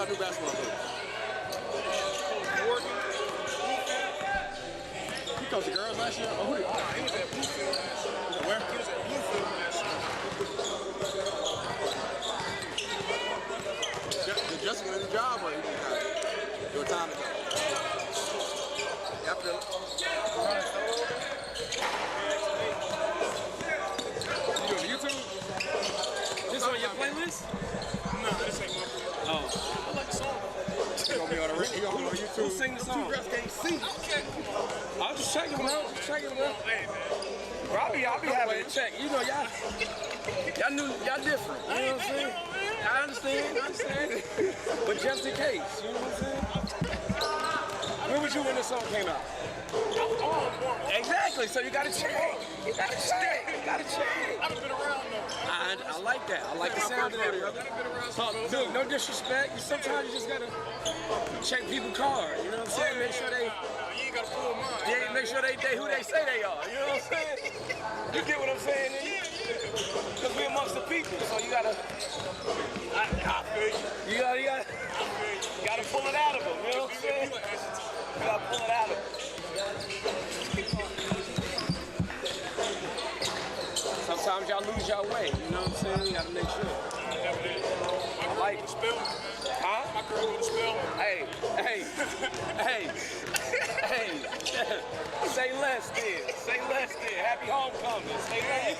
got new basketball coach? He coached the girls last year? Oh, who did he? He was at Bluefield last year. Where? He was at Bluefield last year. Did Justin get a new job or he just got your time ago? After you doing YouTube? This on your playlist? No, this ain't my playlist. Oh. I like the song. He gonna be on YouTube. Who sing the song? Two girls can't sing. I'll just check him out. Just check him out. Hey, man. Bro, I'll be having to check. You know, y'all different. You know what I'm saying? I understand. But just in case, you know what I'm saying? Where was you when this song came out? Exactly. So you gotta check. You gotta check. I've been around though. I like that. I like the sound of that, brother. Look, no disrespect. Sometimes you just gotta check people's card. You know what I'm saying? Make sure they. You ain't gotta pull mine. Yeah, make sure they who they say they are. You know what I'm saying? You get what I'm saying? Because we're amongst the people, so you gotta. I feel you. You gotta pull it out of them. You know what I'm saying? You gotta pull it out of them. Sometimes y'all lose your way. You know what I'm saying? You gotta make sure. I like the spell. Huh? My girl with the spell. Hey. Say less then. Happy homecoming. Say less.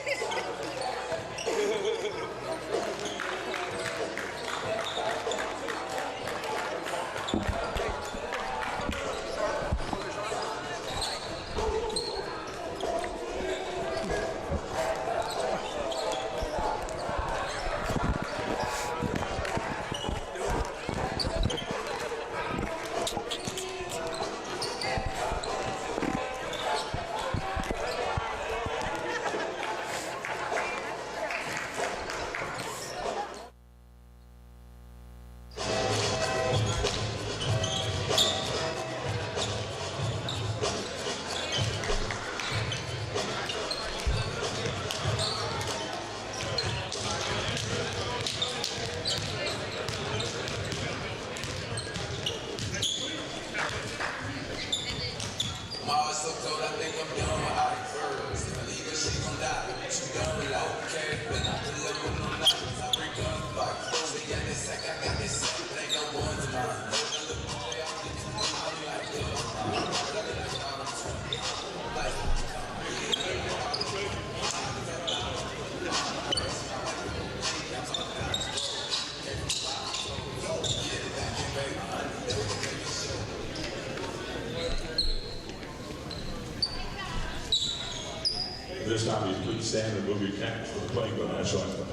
This time, please stand and move your caps for the playing of the national anthem.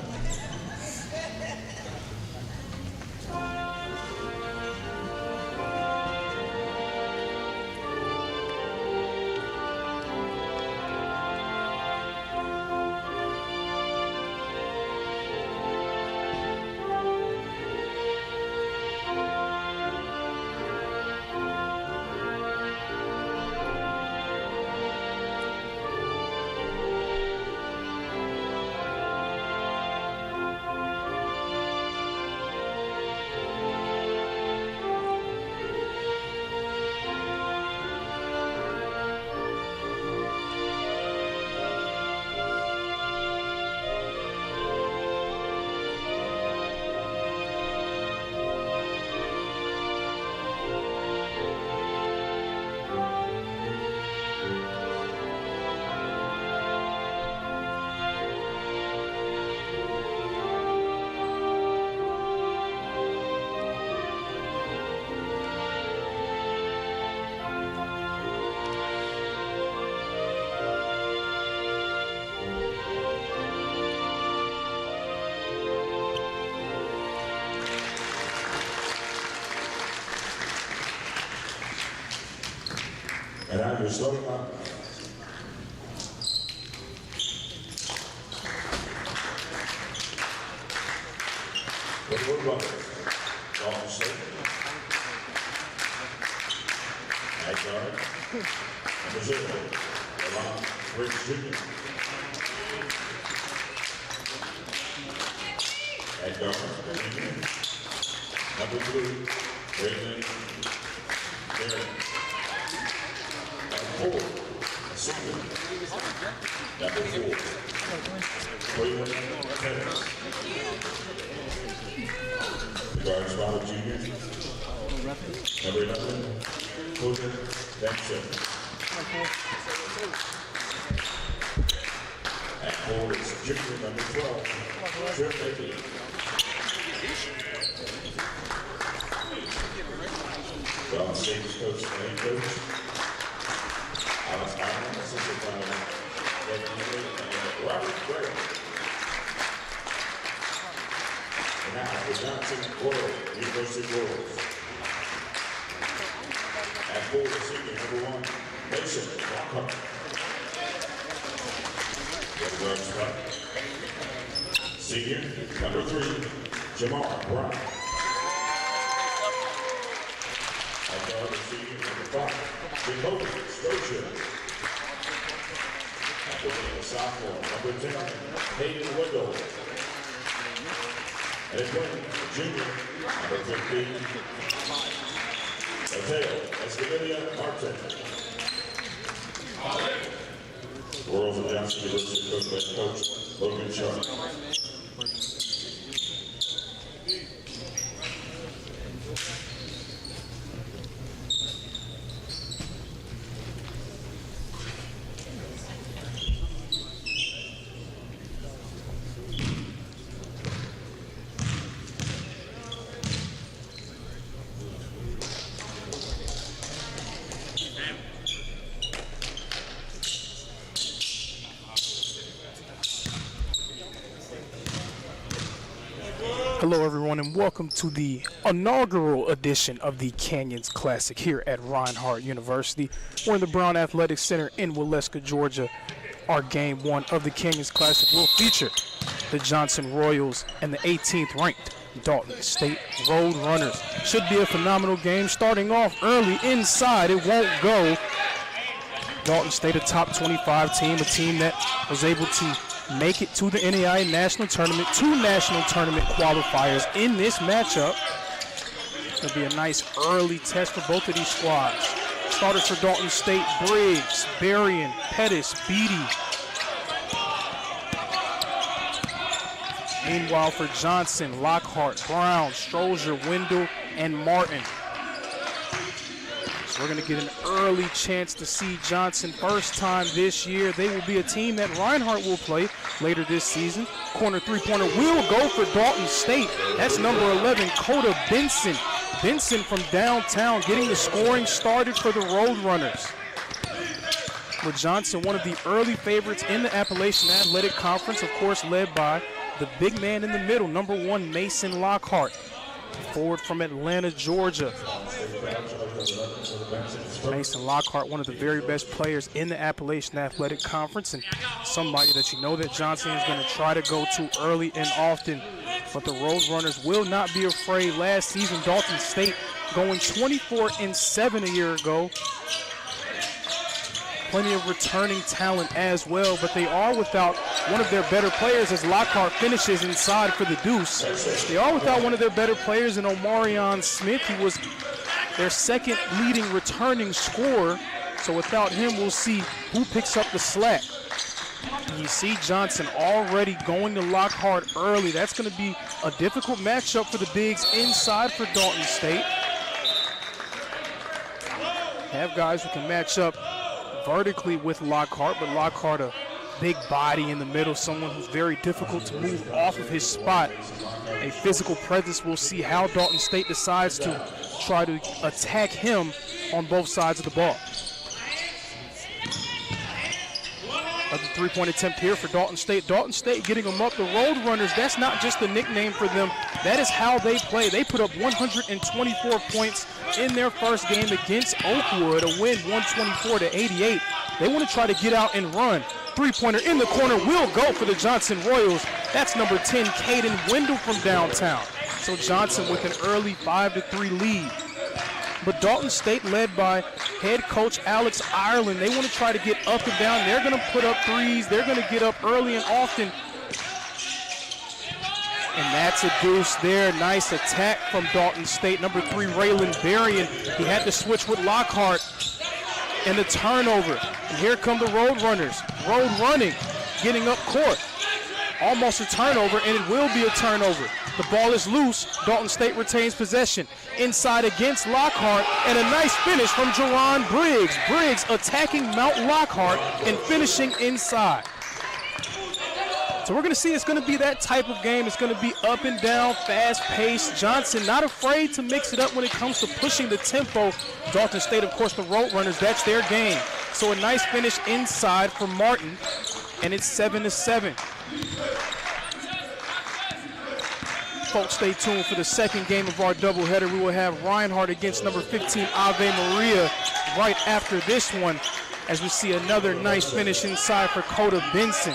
And I'm just starting up. What about Dalton State? At guard, number 0, Briggs Jr. At guard, Number 3, Brandon Aaron. Number 4, senior. Number 4, Waylon Pettis. The guard spot, junior. Number 11, Coden Benson. At forward is junior number 12, Trip Hickey. Dalton State's coach and head coach, Alex Ireland, assistant by Dalton and Robert Blair. And now the Johnson Royal, University Royals. At forward, senior number 1, Mason Lockhart. Guard spot. Senior number 3, Jamar Brown. At guard, senior number 5, Jacoby Strozier. At the wing, sophomore number 10, Hayden Wendell. At his wing, junior number 15, Mateo Escamilla Martin. Royals of Johnson University coached by Coach Logan Sharp. Hello everyone and welcome to the inaugural edition of the Canyons Classic here at Reinhardt University. We're in the Brown Athletic Center in Waleska, Georgia. Our game 1 of the Canyons Classic will feature the Johnson Royals and the 18th ranked Dalton State Road Runners. Should be a phenomenal game starting off early inside. It won't go. Dalton State, a top 25 team, a team that was able to make it to the NAIA National Tournament, 2 national tournament qualifiers in this matchup. It'll be a nice early test for both of these squads. Starters for Dalton State: Briggs, Berrien, Pettis, Beatty. Meanwhile for Johnson, Lockhart, Brown, Strozier, Wendell, and Martin. So we're going to get an early chance to see Johnson first time this year. They will be a team that Reinhardt will play later this season. Corner three-pointer will go for Dalton State. That's number 11, Coda Benson. Benson from downtown getting the scoring started for the Roadrunners. For Johnson, one of the early favorites in the Appalachian Athletic Conference, of course led by the big man in the middle, number 1, Mason Lockhart. Forward from Atlanta, Georgia. Mason Lockhart, one of the very best players in the Appalachian Athletic Conference, and somebody that you know that Johnson is going to try to go to early and often. But the Roadrunners will not be afraid. Last season, Dalton State going 24-7 a year ago. Plenty of returning talent as well, but they are without one of their better players as Lockhart finishes inside for the deuce. They are without one of their better players in Omarion Smith. He was their second leading returning scorer. So without him, we'll see who picks up the slack. You see Johnson already going to Lockhart early. That's going to be a difficult matchup for the bigs inside for Dalton State. Have guys who can match up vertically with Lockhart, but Lockhart a big body in the middle, someone who's very difficult to move off of his spot. A physical presence. We'll see how Dalton State decides to try to attack him on both sides of the ball. Another three-point attempt here for Dalton State. Dalton State getting them up. The Roadrunners, that's not just a nickname for them. That is how they play. They put up 124 points in their first game against Oakwood, a win 124-88. They want to try to get out and run. Three-pointer in the corner will go for the Johnson Royals. That's number 10, Caden Wendell from downtown. So Johnson with an early 5-3 lead. But Dalton State, led by head coach Alex Ireland, they want to try to get up and down. They're going to put up threes. They're going to get up early and often. And that's a deuce there. Nice attack from Dalton State. Number 3, Raylan Berrien. He had to switch with Lockhart. And the turnover. And here come the Road Runners. Road running, getting up court. Almost a turnover, and it will be a turnover. The ball is loose. Dalton State retains possession. Inside against Lockhart, and a nice finish from Jerron Briggs. Briggs attacking Mount Lockhart and finishing inside. So we're going to see it's going to be that type of game. It's going to be up and down, fast-paced. Johnson not afraid to mix it up when it comes to pushing the tempo. Dalton State, of course, the Road Runners, that's their game. So a nice finish inside for Martin, and it's 7-7. Folks, stay tuned for the second game of our doubleheader. We will have Reinhardt against number 15, Ave Maria, right after this one, as we see another nice finish inside for Coda Benson.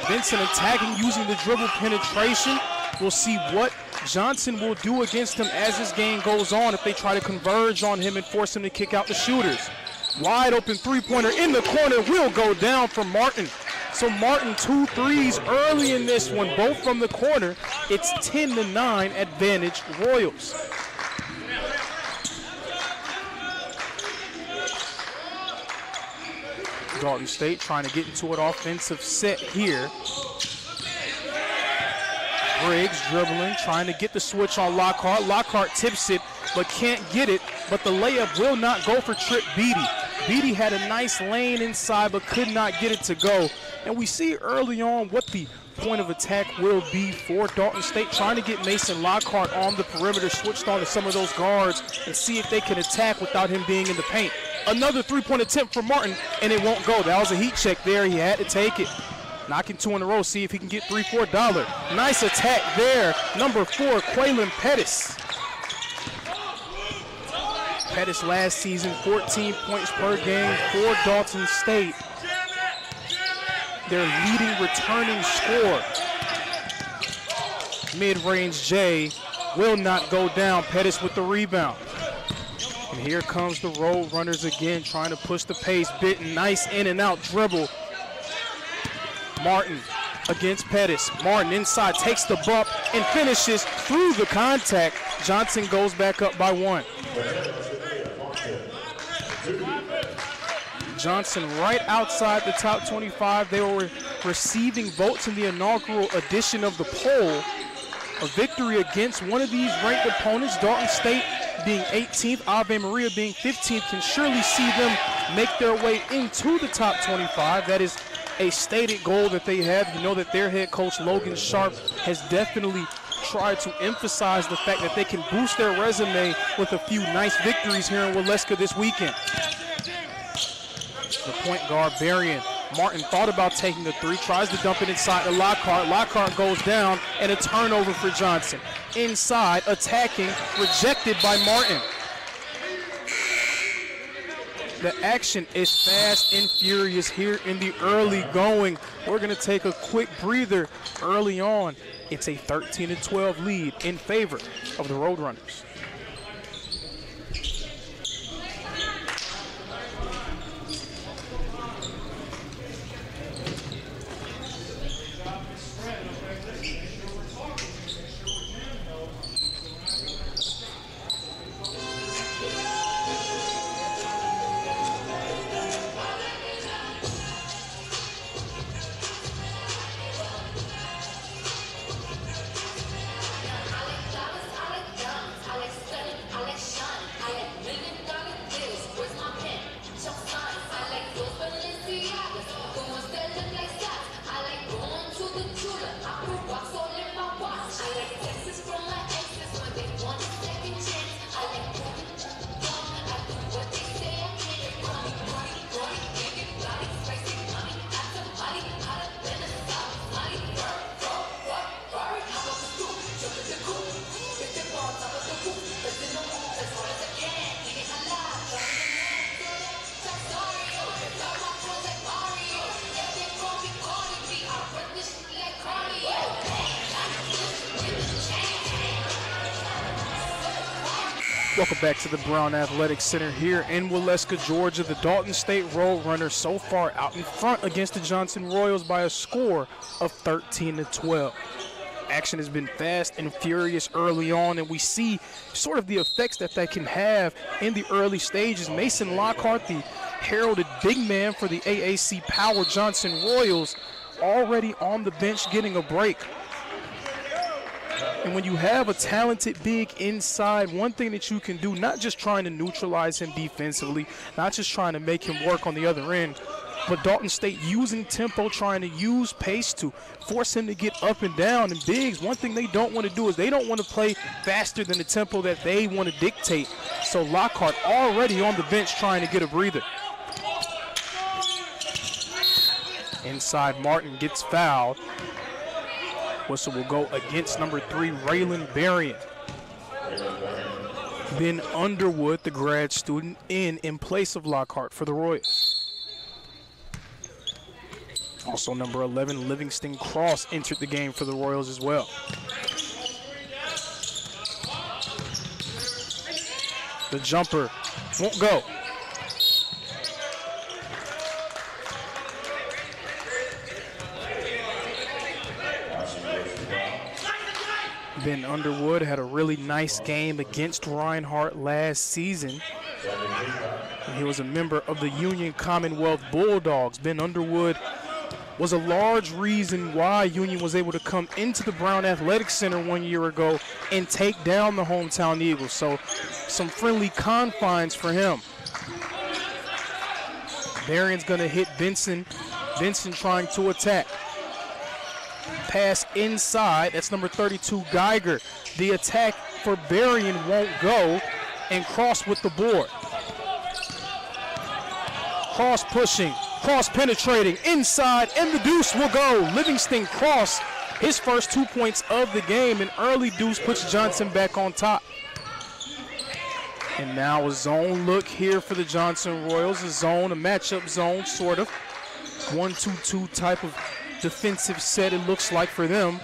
Benson attacking using the dribble penetration. We'll see what Johnson will do against him as this game goes on if they try to converge on him and force him to kick out the shooters. Wide open three-pointer in the corner will go down for Martin. So Martin 2 threes early in this one, both from the corner. It's 10-9 advantage Royals. Dalton State trying to get into an offensive set here. Briggs dribbling, trying to get the switch on Lockhart. Lockhart tips it, but can't get it. But the layup will not go for Trip Beatty. Beatty had a nice lane inside, but could not get it to go. And we see early on what the point of attack will be for Dalton State, trying to get Mason Lockhart on the perimeter, switched on to some of those guards, and see if they can attack without him being in the paint. Another three-point attempt for Martin, and it won't go. That was a heat check there. He had to take it. Knocking 2 in a row, see if he can get 3 for $1. Nice attack there. Number 4, Quaylen Pettis. Pettis last season, 14 points per game for Dalton State. Their leading returning scorer. Mid-range J will not go down. Pettis with the rebound. And here comes the Road Runners again, trying to push the pace. Bitten, nice in and out dribble. Martin against Pettis. Martin inside, takes the bump and finishes through the contact. Johnson goes back up by 1. Johnson right outside the top 25. They were receiving votes in the inaugural edition of the poll. A victory against one of these ranked opponents, Dalton State being 18th, Ave Maria being 15th, can surely see them make their way into the top 25. That is a stated goal that they have. You know that their head coach, Logan Sharp, has definitely tried to emphasize the fact that they can boost their resume with a few nice victories here in Waleska this weekend. The point guard, Berrien. Martin thought about taking the 3, tries to dump it inside to Lockhart. Lockhart goes down, and a turnover for Johnson. Inside, attacking, rejected by Martin. The action is fast and furious here in the early going. We're going to take a quick breather early on. It's a 13-12 lead in favor of the Road Runners. Welcome back to the Brown Athletic Center here in Waleska, Georgia. The Dalton State Road Runners so far out in front against the Johnson Royals by a score of 13-12. Action has been fast and furious early on, and we see sort of the effects that can have in the early stages. Mason Lockhart, the heralded big man for the AAC Power Johnson Royals, already on the bench getting a break. And when you have a talented big inside, one thing that you can do, not just trying to neutralize him defensively, not just trying to make him work on the other end, but Dalton State using tempo, trying to use pace to force him to get up and down. And bigs, one thing they don't want to do is they don't want to play faster than the tempo that they want to dictate. So Lockhart already on the bench trying to get a breather. Inside, Martin gets fouled. Whistle will go against number 3, Raylan Berrien. Ben Underwood, the grad student, in place of Lockhart for the Royals. Also number 11, Livingston Cross, entered the game for the Royals as well. The jumper won't go. Ben Underwood had a really nice game against Reinhardt last season. He was a member of the Union Commonwealth Bulldogs. Ben Underwood was a large reason why Union was able to come into the Brown Athletic Center 1 year ago and take down the hometown Eagles. So some friendly confines for him. Berrien's gonna hit Benson. Benson trying to attack. Pass inside, that's number 32, Geiger. The attack for Berrien won't go, and Cross with the board. Cross pushing, Cross penetrating, inside, and the deuce will go. Livingston Cross, his first 2 points of the game, an early deuce puts Johnson back on top. And now a zone look here for the Johnson Royals, a matchup zone, sort of. 1-2-2 type of defensive set, it looks like for them.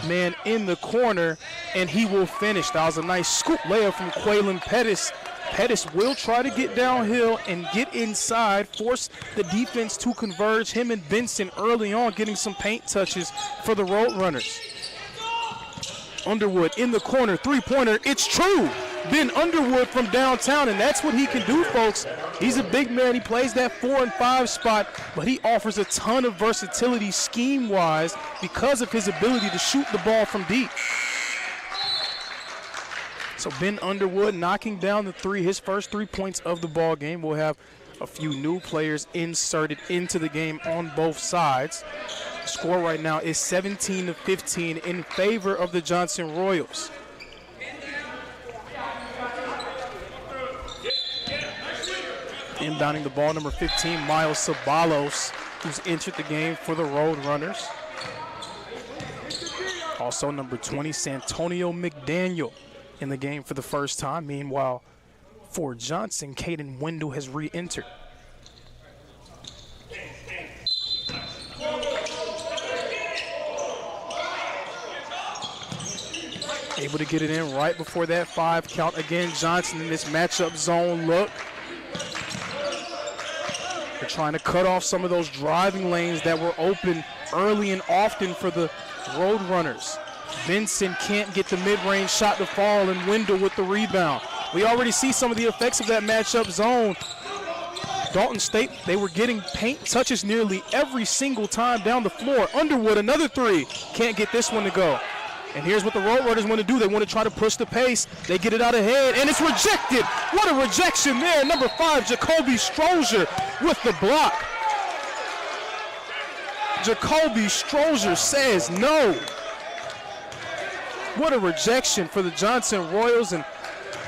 Man in the corner, and he will finish. That was a nice scoop layup from Quaylen Pettis. Pettis will try to get downhill and get inside, force the defense to converge. Him and Benson early on getting some paint touches for the Roadrunners. Underwood in the corner, three-pointer, it's true. Ben Underwood from downtown, and that's what he can do, folks. He's a big man. He plays that 4 and 5 spot, but he offers a ton of versatility scheme-wise because of his ability to shoot the ball from deep. So Ben Underwood knocking down the three, his first 3 points of the ball game. We'll have a few new players inserted into the game on both sides. The score right now is 17-15 in favor of the Johnson Royals. Inbounding the ball, number 15, Miles Sabalos, who's entered the game for the Roadrunners. Also number 20, Santonio McDaniel in the game for the first time. Meanwhile, for Johnson, Caden Wendell has re-entered. Able to get it in right before that 5 count. Again, Johnson in this matchup zone look. They're trying to cut off some of those driving lanes that were open early and often for the Roadrunners. Benson can't get the mid-range shot to fall, and Wendell with the rebound. We already see some of the effects of that matchup zone. Dalton State, they were getting paint touches nearly every single time down the floor. Underwood, another 3. Can't get this one to go. And here's what the Roadrunners want to do. They want to try to push the pace. They get it out ahead, and it's rejected. What a rejection there. Number 5, Jacoby Strozier with the block. Jacoby Strozier says no. What a rejection for the Johnson Royals, and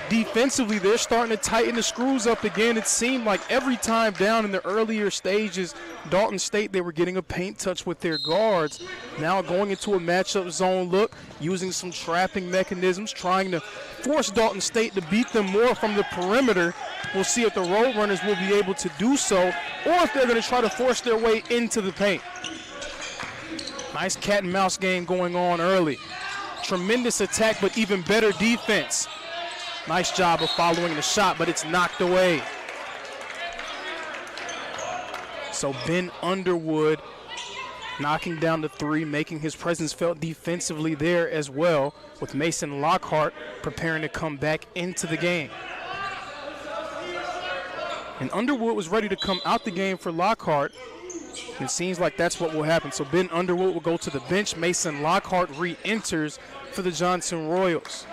defensively they're starting to tighten the screws up again. It seemed like every time down in the earlier stages, Dalton State, they were getting a paint touch with their guards. Now going into a matchup zone look, using some trapping mechanisms, trying to force Dalton State to beat them more from the perimeter. We'll see if the Roadrunners will be able to do so, or if they're going to try to force their way into the paint. Nice cat and mouse game going on early. Tremendous attack, but even better defense. Nice job of following the shot, but it's knocked away. So Ben Underwood knocking down the three, making his presence felt defensively there as well, with Mason Lockhart preparing to come back into the game. And Underwood was ready to come out the game for Lockhart. It seems like that's what will happen. So Ben Underwood will go to the bench. Mason Lockhart re-enters for the Johnson Royals.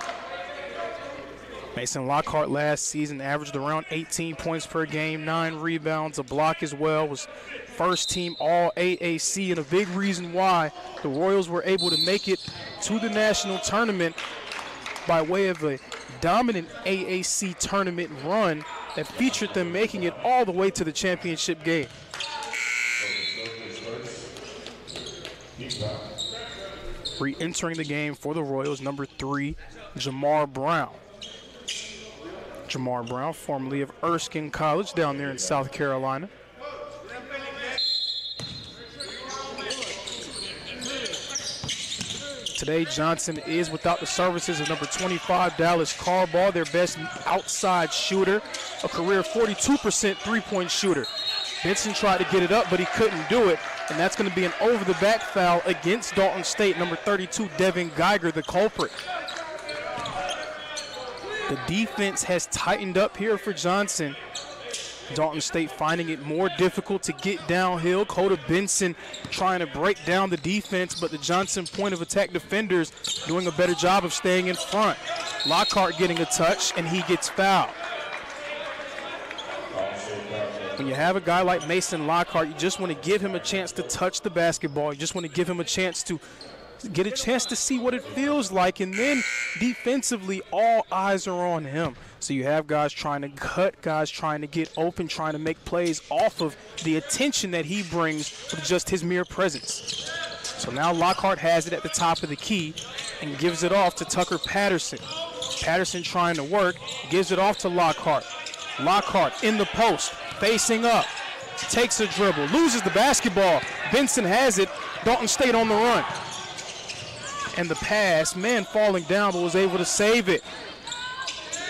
Mason Lockhart last season averaged around 18 points per game, 9 rebounds, a block as well, was first team all AAC, and a big reason why the Royals were able to make it to the national tournament by way of a dominant AAC tournament run that featured them making it all the way to the championship game. Re-entering the game for the Royals, number 3, Jamar Brown. Jamar Brown, formerly of Erskine College down there in South Carolina. Today, Johnson is without the services of number 25, Dallas Carball, their best outside shooter, a career 42% three-point shooter. Benson tried to get it up, but he couldn't do it, and that's going to be an over-the-back foul against Dalton State, number 32, Devin Geiger, the culprit. The defense has tightened up here for Johnson. Dalton State finding it more difficult to get downhill. Coda Benson trying to break down the defense, but the Johnson point of attack defenders doing a better job of staying in front. Lockhart getting a touch, and he gets fouled. When you have a guy like Mason Lockhart, you just want to give him a chance to touch the basketball. You just want to give him a chance to get a chance to see what it feels like, and then defensively, all eyes are on him. So you have guys trying to cut, guys trying to get open, trying to make plays off of the attention that he brings with just his mere presence. So now Lockhart has it at the top of the key and gives it off to Tucker Patterson. Patterson trying to work, gives it off to Lockhart. Lockhart in the post, facing up, takes a dribble, loses the basketball. Benson has it, Dalton State on the run. And the pass, man falling down, but was able to save it.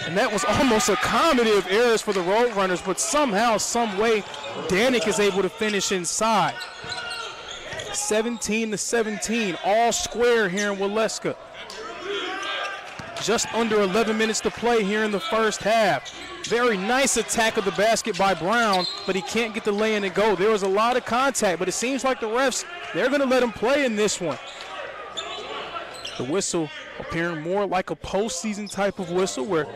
And that was almost a comedy of errors for the Roadrunners, but somehow, some way, Danik is able to finish inside. 17-17, all square here in Waleska. Just under 11 minutes to play here in the first half. Very nice attack of the basket by Brown, but he can't get the lay-in and go. There was a lot of contact, but it seems like the refs, they're going to let him play in this one. The whistle appearing more like a postseason type of whistle where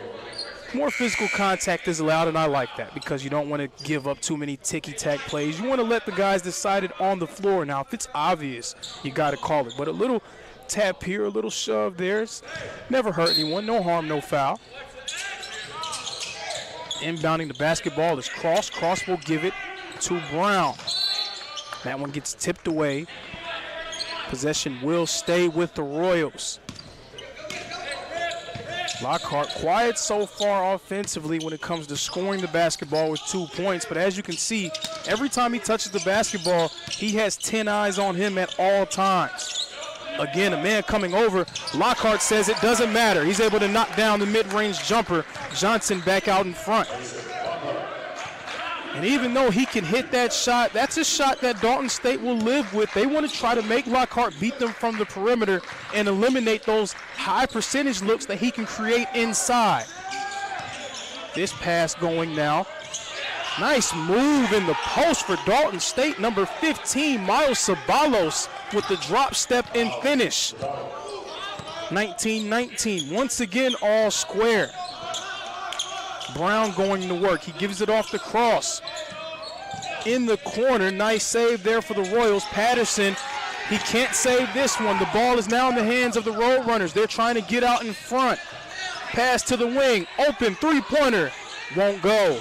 more physical contact is allowed, and I like that because you don't want to give up too many ticky-tack plays. You want to let the guys decide it on the floor. Now, if it's obvious, you got to call it. But a little tap here, a little shove there, it's never hurt anyone. No harm, no foul. Inbounding the basketball is Cross. Cross will give it to Brown. That one gets tipped away. Possession will stay with the Royals. Lockhart quiet so far offensively when it comes to scoring the basketball with 2 points, but as you can see, every time he touches the basketball, he has 10 eyes on him at all times. Again, a man coming over. Lockhart says it doesn't matter. He's able to knock down the mid-range jumper. Johnson back out in front. And even though he can hit that shot, that's a shot that Dalton State will live with. They want to try to make Lockhart beat them from the perimeter and eliminate those high percentage looks that he can create inside. This pass going now. Nice move in the post for Dalton State. Number 15, Miles Ceballos with the drop step and finish. 19-19, once again all square. Brown going to work. He gives it off the Cross. In the corner, nice save there for the Royals. Patterson, he can't save this one. The ball is now in the hands of the Roadrunners. They're trying to get out in front. Pass to the wing, open three-pointer, won't go.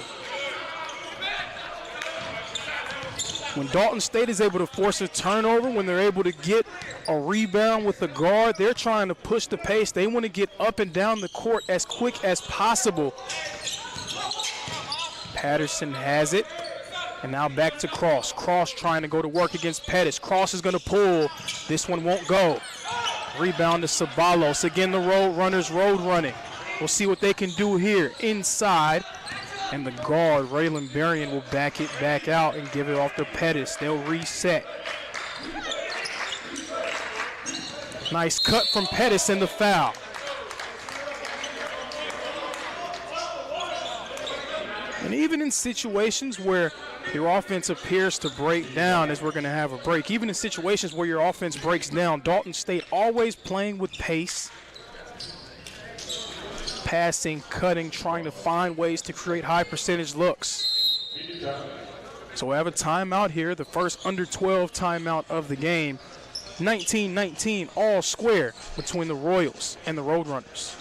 When Dalton State is able to force a turnover, when they're able to get a rebound with the guard, they're trying to push the pace. They want to get up and down the court as quick as possible. Patterson has it, and now back to Cross. Cross trying to go to work against Pettis. Cross is going to pull. This one won't go. Rebound to Ceballos. Again, the Roadrunners road running. We'll see what they can do here inside. And the guard, Raylan Berrien, will back it back out and give it off to Pettis. They'll reset. Nice cut from Pettis and the foul. And even in situations where your offense appears to break down, as we're going to have a break, even in situations where your offense breaks down, Dalton State always playing with pace, passing, cutting, trying to find ways to create high percentage looks. So we have a timeout here, the first under 12 timeout of the game. 19-19 all square between the Royals and the Roadrunners.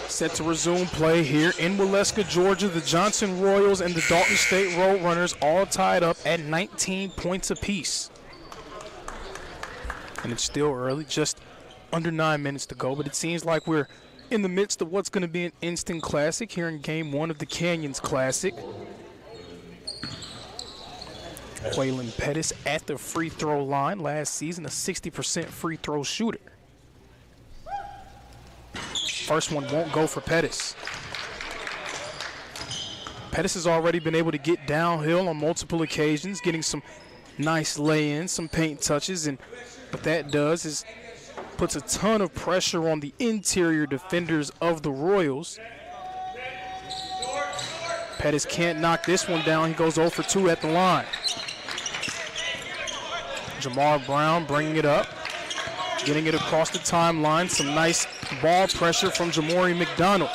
Set to resume play here in Waleska, Georgia. The Johnson Royals and the Dalton State Roadrunners all tied up at 19 points apiece. And it's still early, just under 9 minutes to go, but it seems like we're in the midst of what's going to be an instant classic here in Game 1 of the Canyons Classic. Quaylen Pettis at the free throw line. Last season, a 60% free throw shooter. First one won't go for Pettis. Pettis has already been able to get downhill on multiple occasions, getting some nice lay-ins, some paint touches, and what that does is puts a ton of pressure on the interior defenders of the Royals. Pettis can't knock this one down. He goes 0 for 2 at the line. Jamar Brown bringing it up, getting it across the timeline. Some nice ball pressure from Jamori McDonald.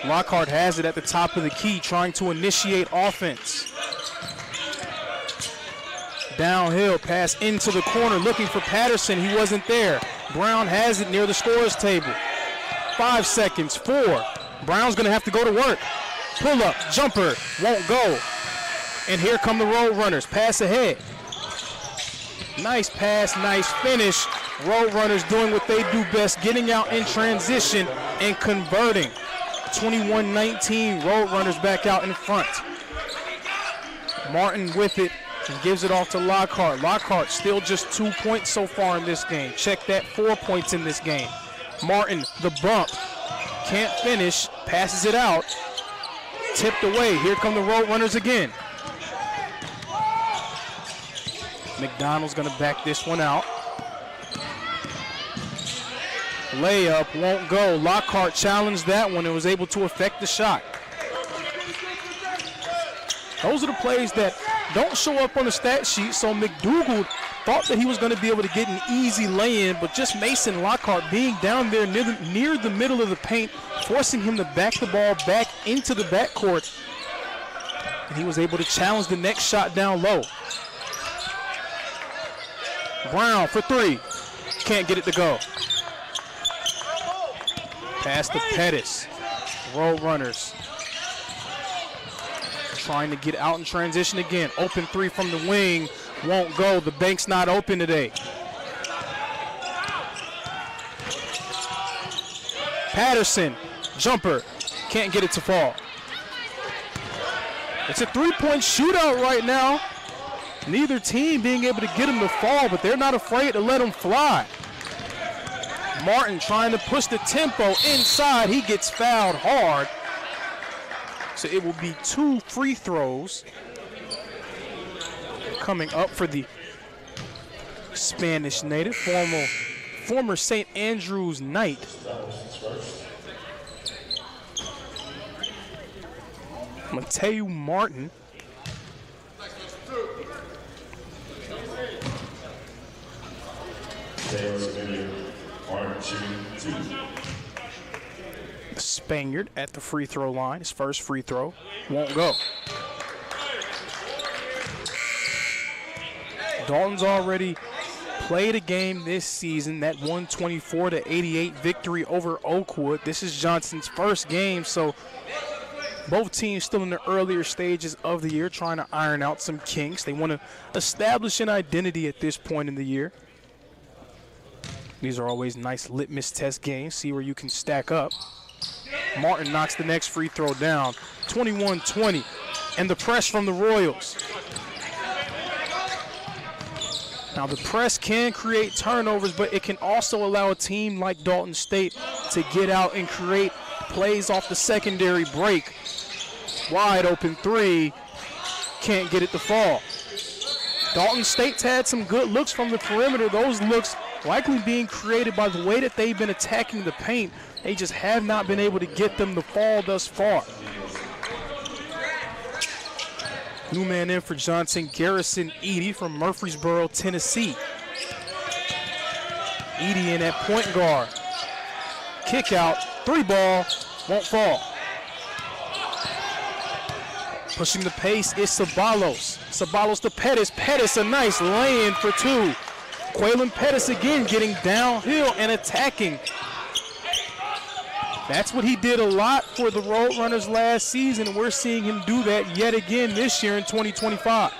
Lockhart has it at the top of the key, trying to initiate offense. Downhill, pass into the corner, looking for Patterson. He wasn't there. Brown has it near the scorer's table. 5 seconds, 4. Brown's gonna have to go to work. Pull up, jumper, won't go. And here come the Roadrunners, pass ahead. Nice pass, nice finish. Roadrunners doing what they do best, getting out in transition and converting. 21-19, Roadrunners back out in front. Martin with it and gives it off to Lockhart. Lockhart still just 2 points so far in this game. Check that, 4 points in this game. Martin, the bump, can't finish, passes it out, tipped away. Here come the Roadrunners again. McDonald's gonna back this one out. Layup won't go. Lockhart challenged that one and was able to affect the shot. Those are the plays that don't show up on the stat sheet, so McDougal thought that he was going to be able to get an easy lay-in, but just Mason Lockhart being down there near the middle of the paint, forcing him to back the ball back into the backcourt, and he was able to challenge the next shot down low. Brown for 3. Can't get it to go. Pass to Pettis. Roadrunners trying to get out in transition again. Open 3 from the wing. Won't go. The bank's not open today. Patterson. Jumper. Can't get it to fall. It's a 3-point shootout right now. Neither team being able to get him to fall, but they're not afraid to let him fly. Martin trying to push the tempo inside. He gets fouled hard. So it will be 2 free throws coming up for the Spanish native, former St. Andrews Knight. Mateo Martin. The Spaniard at the free throw line. His first free throw won't go. Dalton's already played a game this season, that 124-88 victory over Oakwood. This is Johnson's first game, so both teams still in the earlier stages of the year trying to iron out some kinks. They want to establish an identity at this point in the year. These are always nice litmus test games, see where you can stack up. Martin knocks the next free throw down, 21-20, and the press from the Royals. Now the press can create turnovers, but it can also allow a team like Dalton State to get out and create plays off the secondary break. Wide open three, can't get it to fall. Dalton State's had some good looks from the perimeter. Those looks likely being created by the way that they've been attacking the paint. They just have not been able to get them to fall thus far. New man in for Johnson, Garrison Edie from Murfreesboro, Tennessee. Edie in at point guard. Kick out, three ball, won't fall. Pushing the pace is Ceballos. Ceballos to Pettis. Pettis a nice lay-in for two. Quaylen Pettis again getting downhill and attacking. That's what he did a lot for the Roadrunners last season, and we're seeing him do that yet again this year in 2025.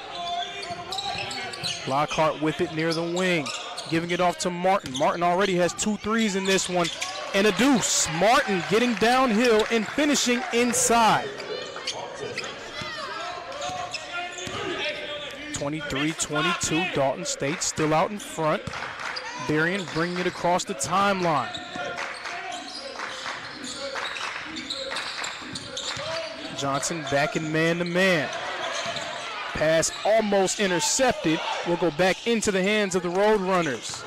Lockhart with it near the wing, giving it off to Martin. Martin already has 2 threes in this one, and a deuce. Martin getting downhill and finishing inside. 23-22, Dalton State still out in front. Berrien bringing it across the timeline. Johnson back in man-to-man. Pass almost intercepted. Will go back into the hands of the Roadrunners.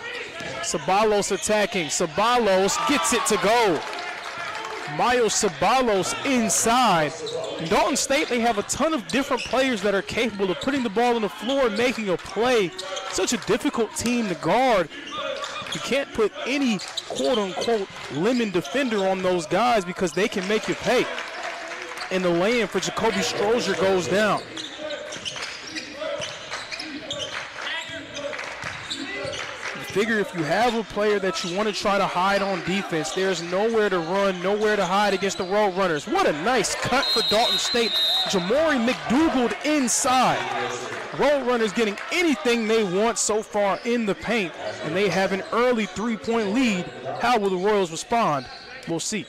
Ceballos attacking. Ceballos gets it to go. Miles Ceballos inside. In Dalton State, they have a ton of different players that are capable of putting the ball on the floor and making a play. Such a difficult team to guard. You can't put any quote-unquote lemon defender on those guys because they can make you pay. And the lay-in for Jacoby Strozier goes down. Figure if you have a player that you want to try to hide on defense, there's nowhere to run, nowhere to hide against the Roadrunners. What a nice cut for Dalton State. Jamori McDougald inside. Roadrunners getting anything they want so far in the paint, and they have an early 3-point lead. How will the Royals respond? We'll see.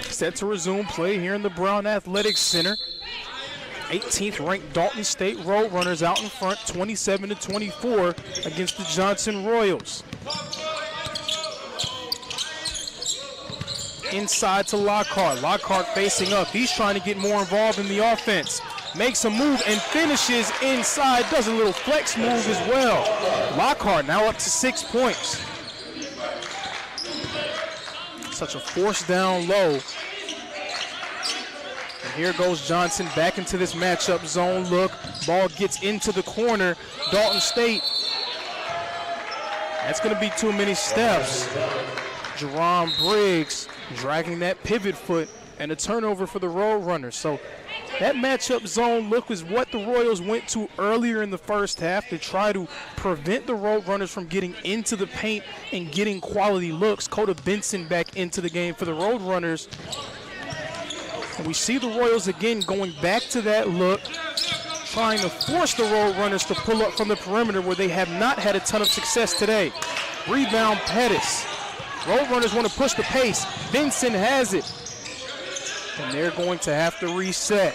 Set to resume play here in the Brown Athletics Center. 18th ranked Dalton State Roadrunners out in front, 27-24 against the Johnson Royals. Inside to Lockhart. Lockhart facing up. He's trying to get more involved in the offense. Makes a move and finishes inside. Does a little flex move as well. Lockhart now up to 6 points. Such a force down low. And here goes Johnson back into this matchup zone look. Ball gets into the corner. Dalton State. That's going to be too many steps. Jerron Briggs dragging that pivot foot, and a turnover for the Roadrunners. So That matchup zone look is what the Royals went to earlier in the first half to try to prevent the Roadrunners from getting into the paint and getting quality looks. Coda Benson back into the game for the Roadrunners. And we see the Royals again going back to that look, trying to force the Roadrunners to pull up from the perimeter where they have not had a ton of success today. Rebound Pettis. Roadrunners want to push the pace. Benson has it. And they're going to have to reset.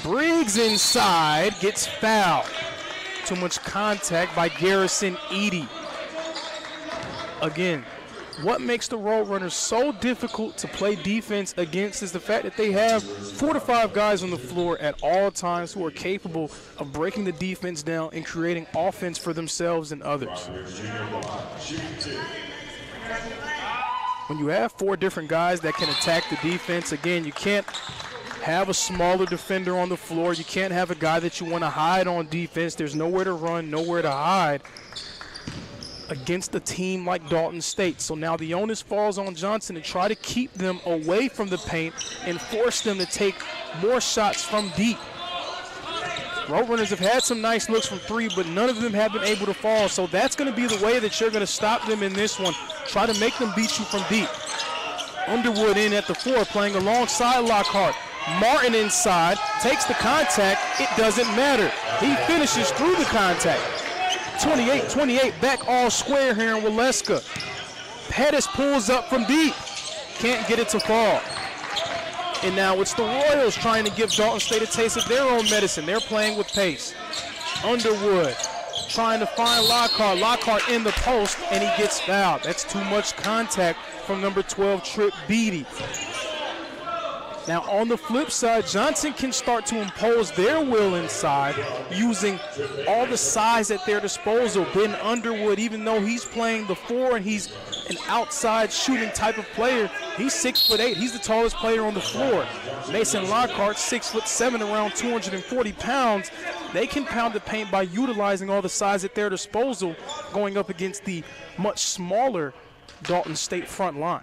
Briggs inside, gets fouled. Too much contact by Garrison Edie. Again, what makes the Roadrunners so difficult to play defense against is the fact that they have 4 to 5 guys on the floor at all times who are capable of breaking the defense down and creating offense for themselves and others. When you have 4 different guys that can attack the defense, again, you can't have a smaller defender on the floor. You can't have a guy that you want to hide on defense. There's nowhere to run, nowhere to hide against a team like Dalton State. So now the onus falls on Johnson to try to keep them away from the paint and force them to take more shots from deep. Roadrunners have had some nice looks from 3, but none of them have been able to fall. So that's going to be the way that you're going to stop them in this one. Try to make them beat you from deep. Underwood in at the 4, playing alongside Lockhart. Martin inside, takes the contact. It doesn't matter. He finishes through the contact. 28-28, back all square here in Waleska. Pettis pulls up from deep. Can't get it to fall. And now it's the Royals trying to give Dalton State a taste of their own medicine. They're playing with pace. Underwood trying to find Lockhart. Lockhart in the post, and he gets fouled. That's too much contact from number 12, Trip Beatty. Now on the flip side, Johnson can start to impose their will inside using all the size at their disposal. Ben Underwood, even though he's playing the 4 and he's an outside shooting type of player, he's 6'8". He's the tallest player on the floor. Mason Lockhart, 6'7", around 240 pounds. They can pound the paint by utilizing all the size at their disposal, going up against the much smaller Dalton State front line.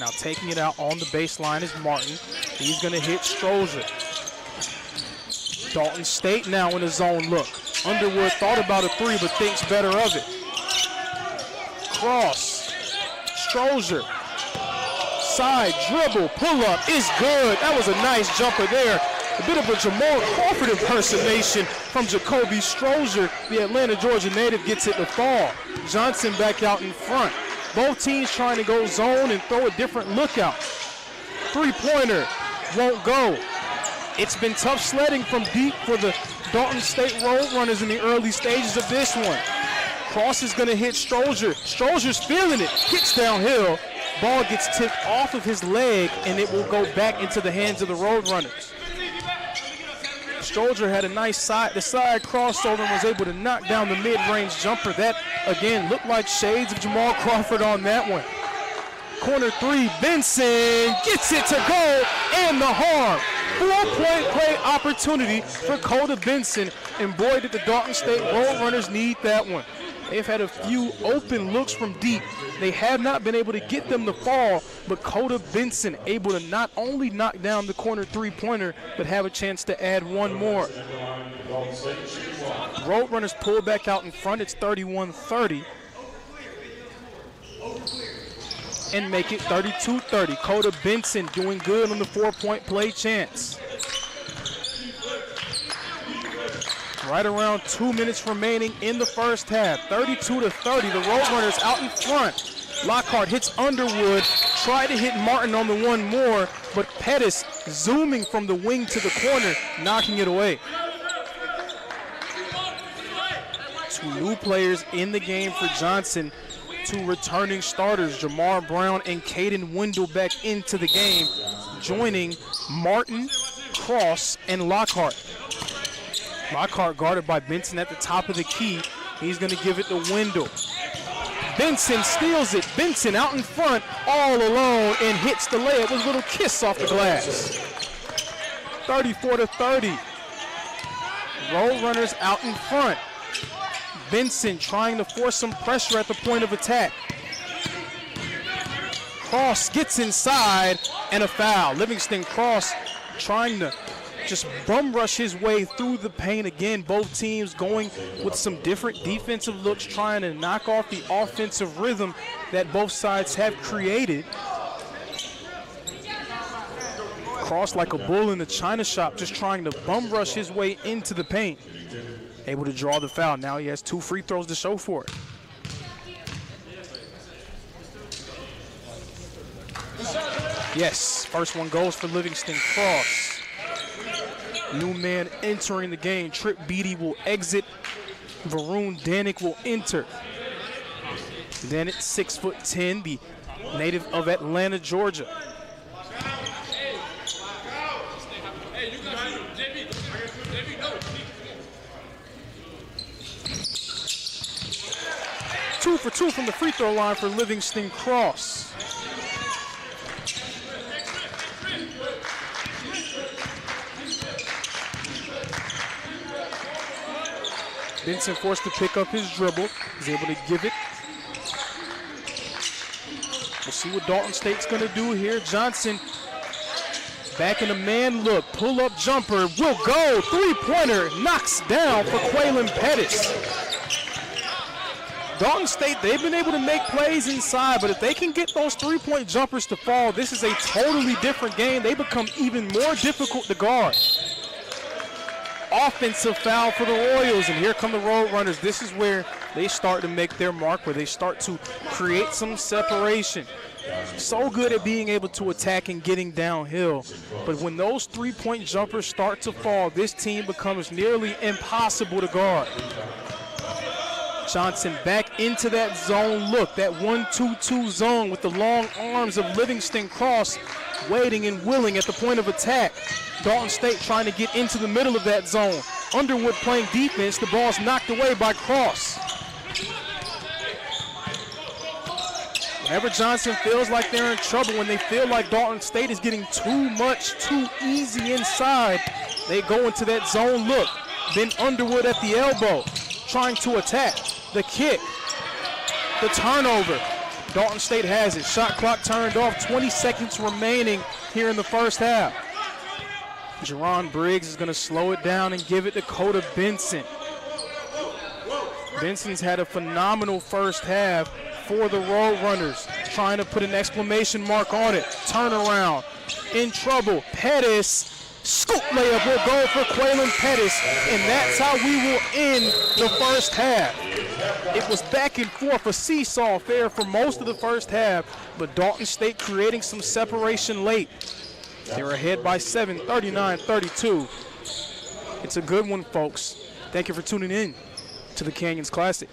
Now taking it out on the baseline is Martin. He's going to hit Strozier. Dalton State now in a zone look. Underwood thought about a 3, but thinks better of it. Cross. Strozier. Side dribble. Pull up is good. That was a nice jumper there. A bit of a Jamal Crawford impersonation from Jacoby Strozier. The Atlanta, Georgia native gets it to fall. Johnson back out in front. Both teams trying to go zone and throw a different look out. 3-pointer won't go. It's been tough sledding from deep for the Dalton State Roadrunners in the early stages of this one. Cross is going to hit Strozier. Strozier's feeling it. Kicks downhill. Ball gets tipped off of his leg, and it will go back into the hands of the Roadrunners. Strozier had a nice side crossover and was able to knock down the mid-range jumper. That, again, looked like shades of Jamal Crawford on that one. Corner 3, Benson gets it to go, and the harm. 4-point play opportunity for Coda Benson, and boy, did the Dalton State Roadrunners need that one. They've had a few open looks from deep. They have not been able to get them to fall, but Coda Benson able to not only knock down the corner 3-pointer, but have a chance to add one more. Roadrunners pull back out in front. It's 31-30. And make it 32-30. Coda Benson doing good on the 4-point play chance. Right around 2 minutes remaining in the first half. 32-30, the Roadrunners out in front. Lockhart hits Underwood, tried to hit Martin on the one more, but Pettis zooming from the wing to the corner, knocking it away. 2 new players in the game for Johnson. 2 returning starters, Jamar Brown and Caden Wendell back into the game, joining Martin, Cross, and Lockhart. Lockhart guarded by Benson at the top of the key. He's going to give it to Wendell. Benson steals it. Benson out in front, all alone, and hits the layup with a little kiss off the glass. 34-30. Roadrunners out in front. Benson trying to force some pressure at the point of attack. Cross gets inside and a foul. Livingston Cross trying to just bum rush his way through the paint again. Both teams going with some different defensive looks, trying to knock off the offensive rhythm that both sides have created. Cross like a bull in the china shop, just trying to bum rush his way into the paint. Able to draw the foul. Now he has 2 free throws to show for it. Yes, first one goes for Livingston Cross. New man entering the game. Trip Beatty will exit. Varun Danik will enter. Danik, 6'10", the native of Atlanta, Georgia. Two for 2 from the free throw line for Livingston Cross. Benson forced to pick up his dribble. He's able to give it. We'll see what Dalton State's going to do here. Johnson back in a man look. Pull-up jumper will go. Three-pointer knocks down for Quaylen Pettis. Dalton State, they've been able to make plays inside, but if they can get those three-point jumpers to fall, this is a totally different game. They become even more difficult to guard. Offensive foul for the Royals, and here come the Roadrunners. This is where they start to make their mark, where they start to create some separation. So good at being able to attack and getting downhill. But when those three-point jumpers start to fall, this team becomes nearly impossible to guard. Johnson back into that zone look, that 1-2-2 zone with the long arms of Livingston Cross waiting and willing at the point of attack. Dalton State trying to get into the middle of that zone. Underwood playing defense. The ball's knocked away by Cross. Whenever Johnson feels like they're in trouble, when they feel like Dalton State is getting too much, too easy inside, they go into that zone look. Then Underwood at the elbow, trying to attack. The kick, the turnover. Dalton State has it. Shot clock turned off. 20 seconds remaining here in the first half. Jerron Briggs is going to slow it down and give it to Coda Benson. Benson's had a phenomenal first half for the Roadrunners, trying to put an exclamation mark on it. Turnaround, in trouble. Pettis, scoop layup will go for Quaylen Pettis, and that's how we will end the first half. It was back and forth, a seesaw affair for most of the first half, but Dalton State creating some separation late. They're ahead by 7, 39-32. It's a good one, folks. Thank you for tuning in to the Canyons Classic.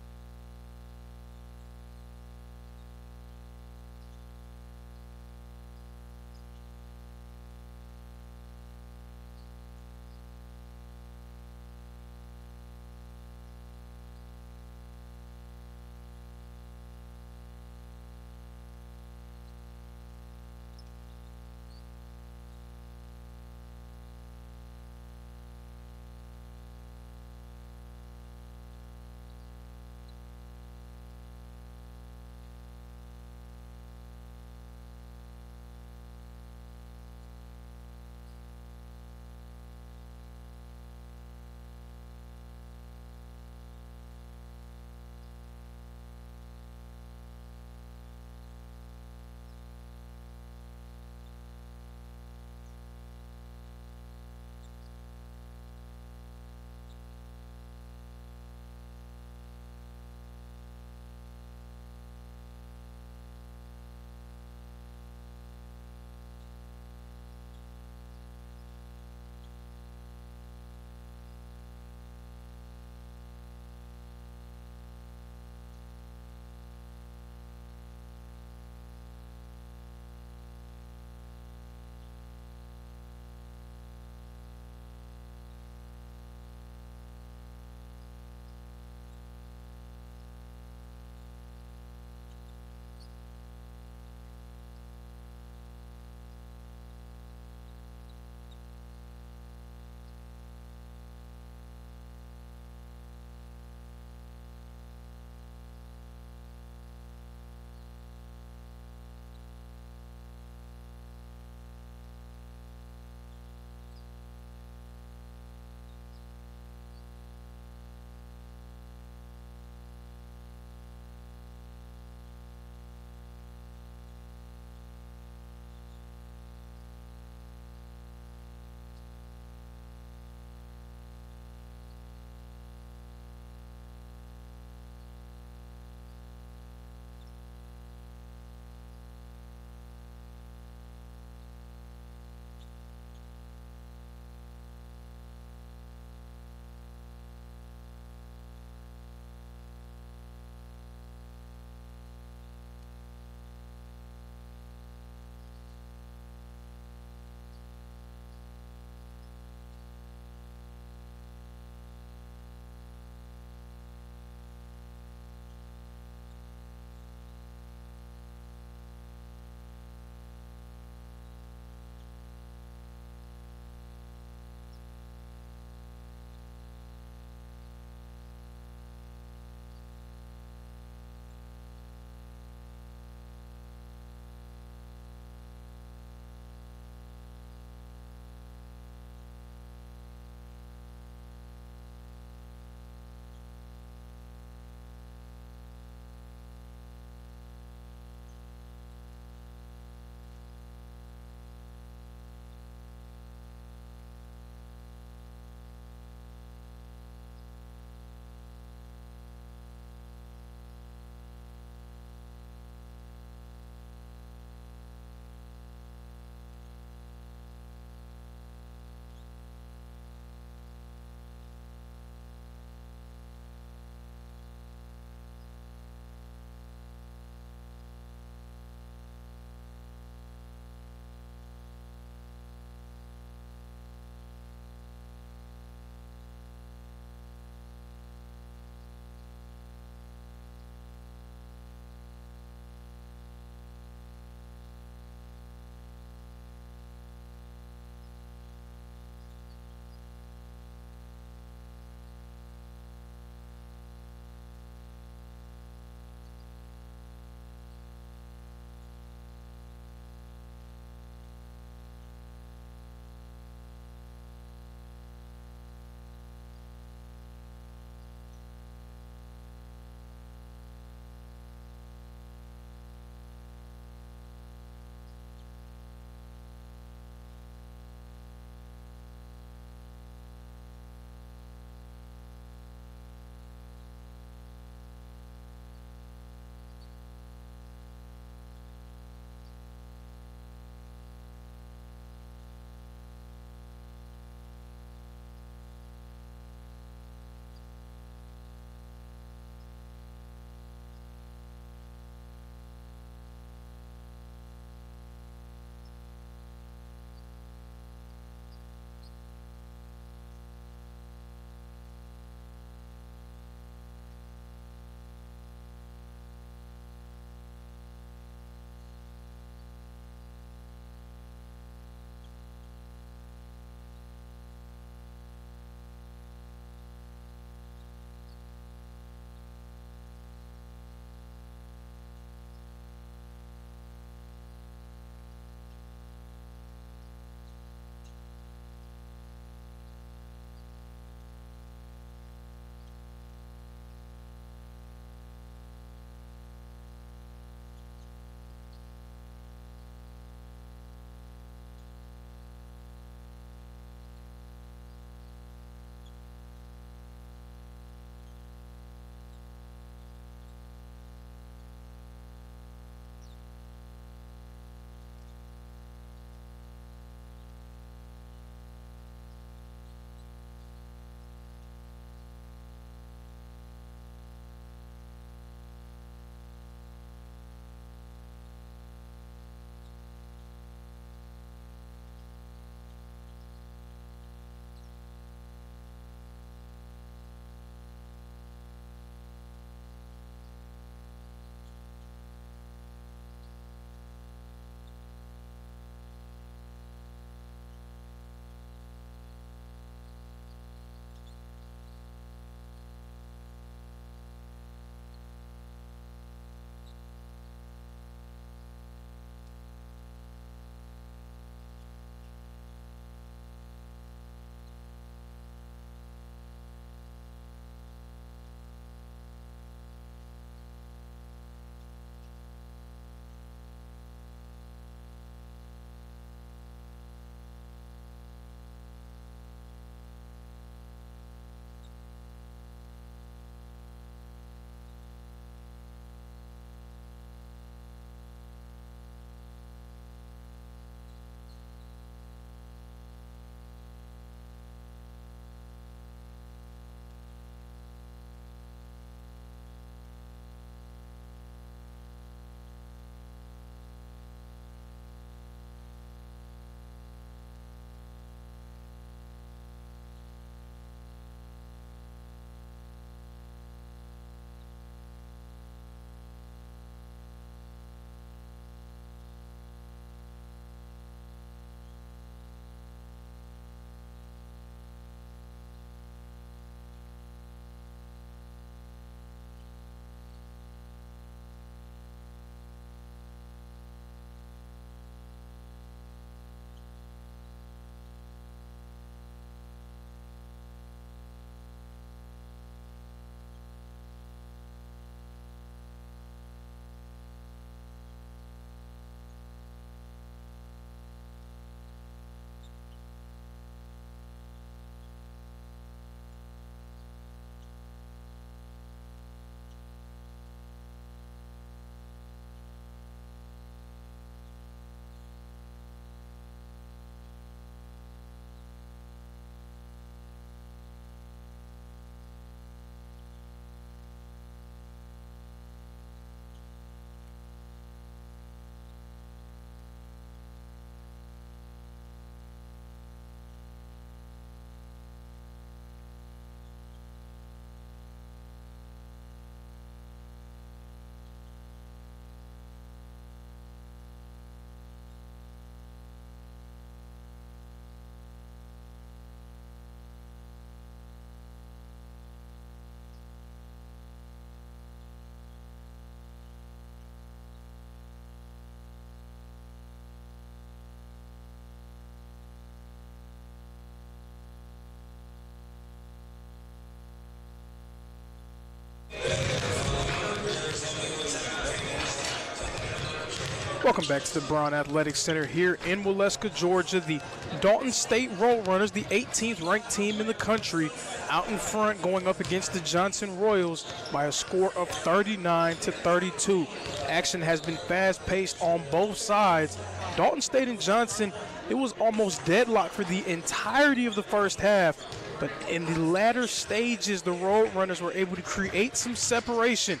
Welcome back to the Brown Athletic Center here in Waleska, Georgia. The Dalton State Roadrunners, the 18th ranked team in the country, out in front going up against the Johnson Royals by a score of 39-32. Action has been fast-paced on both sides. Dalton State and Johnson, it was almost deadlocked for the entirety of the first half, but in the latter stages, the Roadrunners were able to create some separation.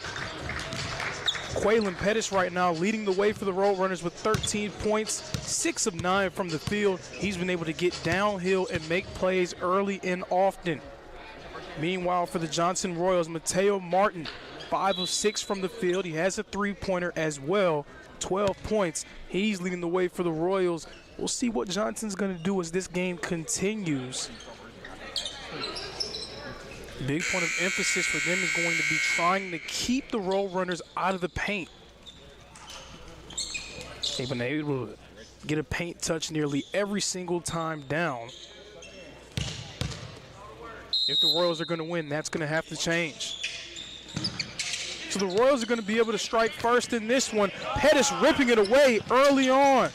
Quaylen Pettis right now leading the way for the Roadrunners with 13 points, 6 of 9 from the field. He's been able to get downhill and make plays early and often. Meanwhile, for the Johnson Royals, Mateo Martin, 5 of 6 from the field. He has a three-pointer as well, 12 points. He's leading the way for the Royals. We'll see what Johnson's going to do as this game continues. Big point of emphasis for them is going to be trying to keep the Roadrunners out of the paint. They've been able to get a paint touch nearly every single time down. If the Royals are going to win, that's going to have to change. So the Royals are going to be able to strike first in this one. Pettis ripping it away early on.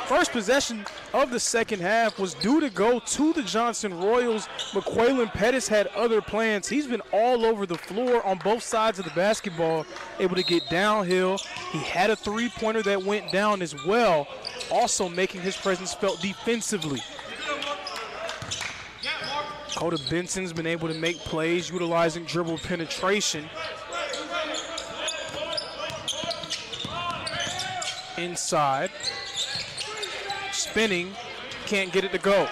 First possession of the second half was due to go to the Johnson Royals, but Quaylen Pettis had other plans. He's been all over the floor on both sides of the basketball, able to get downhill. He had a three-pointer that went down as well, also making his presence felt defensively. Coda Benson's been able to make plays utilizing dribble penetration. Inside. Spinning, can't get it to go.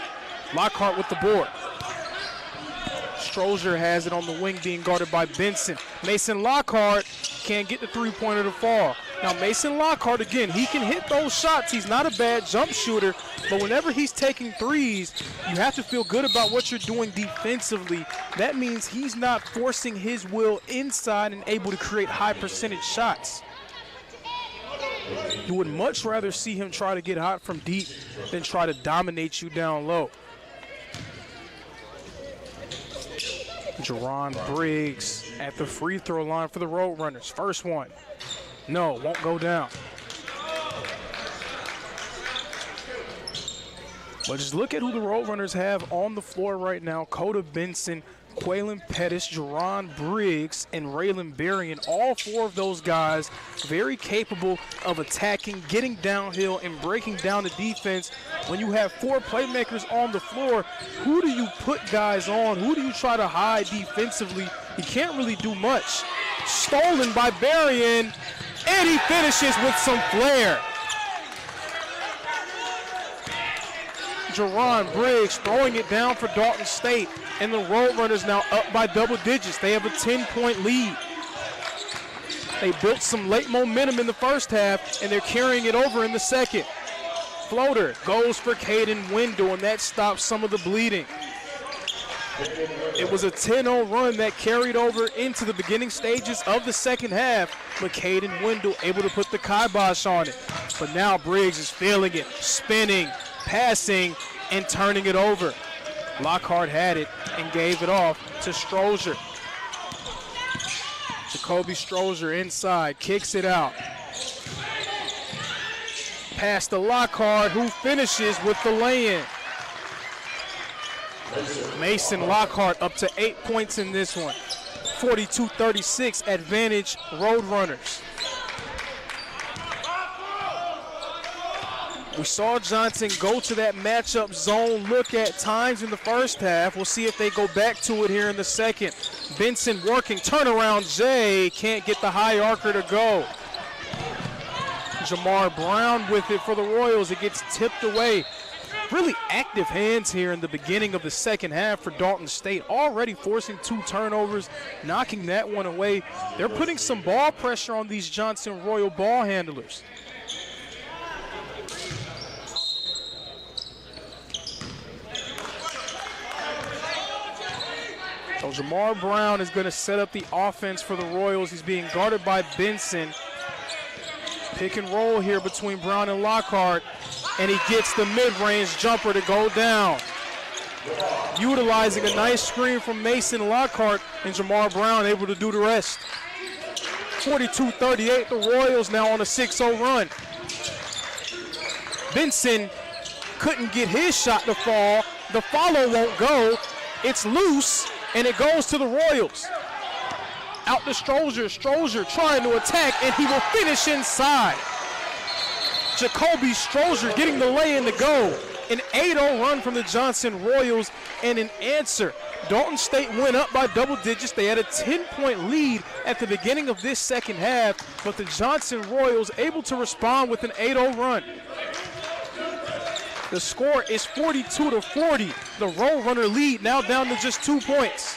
Lockhart with the board. Strozier has it on the wing, being guarded by Benson. Mason Lockhart can't get the three-pointer to fall. Now Mason Lockhart, again, he can hit those shots. He's not a bad jump shooter, but whenever he's taking threes, you have to feel good about what you're doing defensively. That means he's not forcing his will inside and able to create high percentage shots. You would much rather see him try to get hot from deep than try to dominate you down low. Jerron Briggs at the free throw line for the Roadrunners. First one. No, won't go down. But just look at who the Roadrunners have on the floor right now. Coda Benson, Quaylen Pettis, Jerron Briggs, and Raylan Berrien. All four of those guys very capable of attacking, getting downhill, and breaking down the defense. When you have four playmakers on the floor, who do you put guys on? Who do you try to hide defensively? You can't really do much. Stolen by Berrien, and he finishes with some flair. Jerron Briggs throwing it down for Dalton State, and the Roadrunners now up by double digits. They have a 10-point lead. They built some late momentum in the first half, and they're carrying it over in the second. Floater goes for Caden Wendell, and that stops some of the bleeding. It was a 10-0 run that carried over into the beginning stages of the second half, but Caden Wendell able to put the kibosh on it. But now Briggs is feeling it, spinning, passing, and turning it over. Lockhart had it and gave it off to Strozier. Jacoby Strozier inside, kicks it out. Pass to Lockhart, who finishes with the lay-in. Mason Lockhart up to 8 points in this one. 42-36, advantage Roadrunners. We saw Johnson go to that matchup zone look at times in the first half. We'll see if they go back to it here in the second. Benson working, turnaround Jay, can't get the high archer to go. Jamar Brown with it for the Royals. It gets tipped away. Really active hands here in the beginning of the second half for Dalton State, already forcing 2 turnovers, knocking that one away. They're putting some ball pressure on these Johnson Royal ball handlers. So Jamar Brown is going to set up the offense for the Royals. He's being guarded by Benson. Pick and roll here between Brown and Lockhart, and he gets the mid-range jumper to go down. Utilizing a nice screen from Mason Lockhart, and Jamar Brown able to do the rest. 42-38, the Royals now on a 6-0 run. Benson couldn't get his shot to fall. The follow won't go. It's loose, and it goes to the Royals. Out to Strozier. Strozier trying to attack, and he will finish inside. Jacoby Strozier getting the lay in to go. An 8-0 run from the Johnson Royals, and an answer. Dalton State went up by double digits. They had a 10-point lead at the beginning of this second half, but the Johnson Royals able to respond with an 8-0 run. The score is 42-40. The Roadrunner lead now down to just 2 points.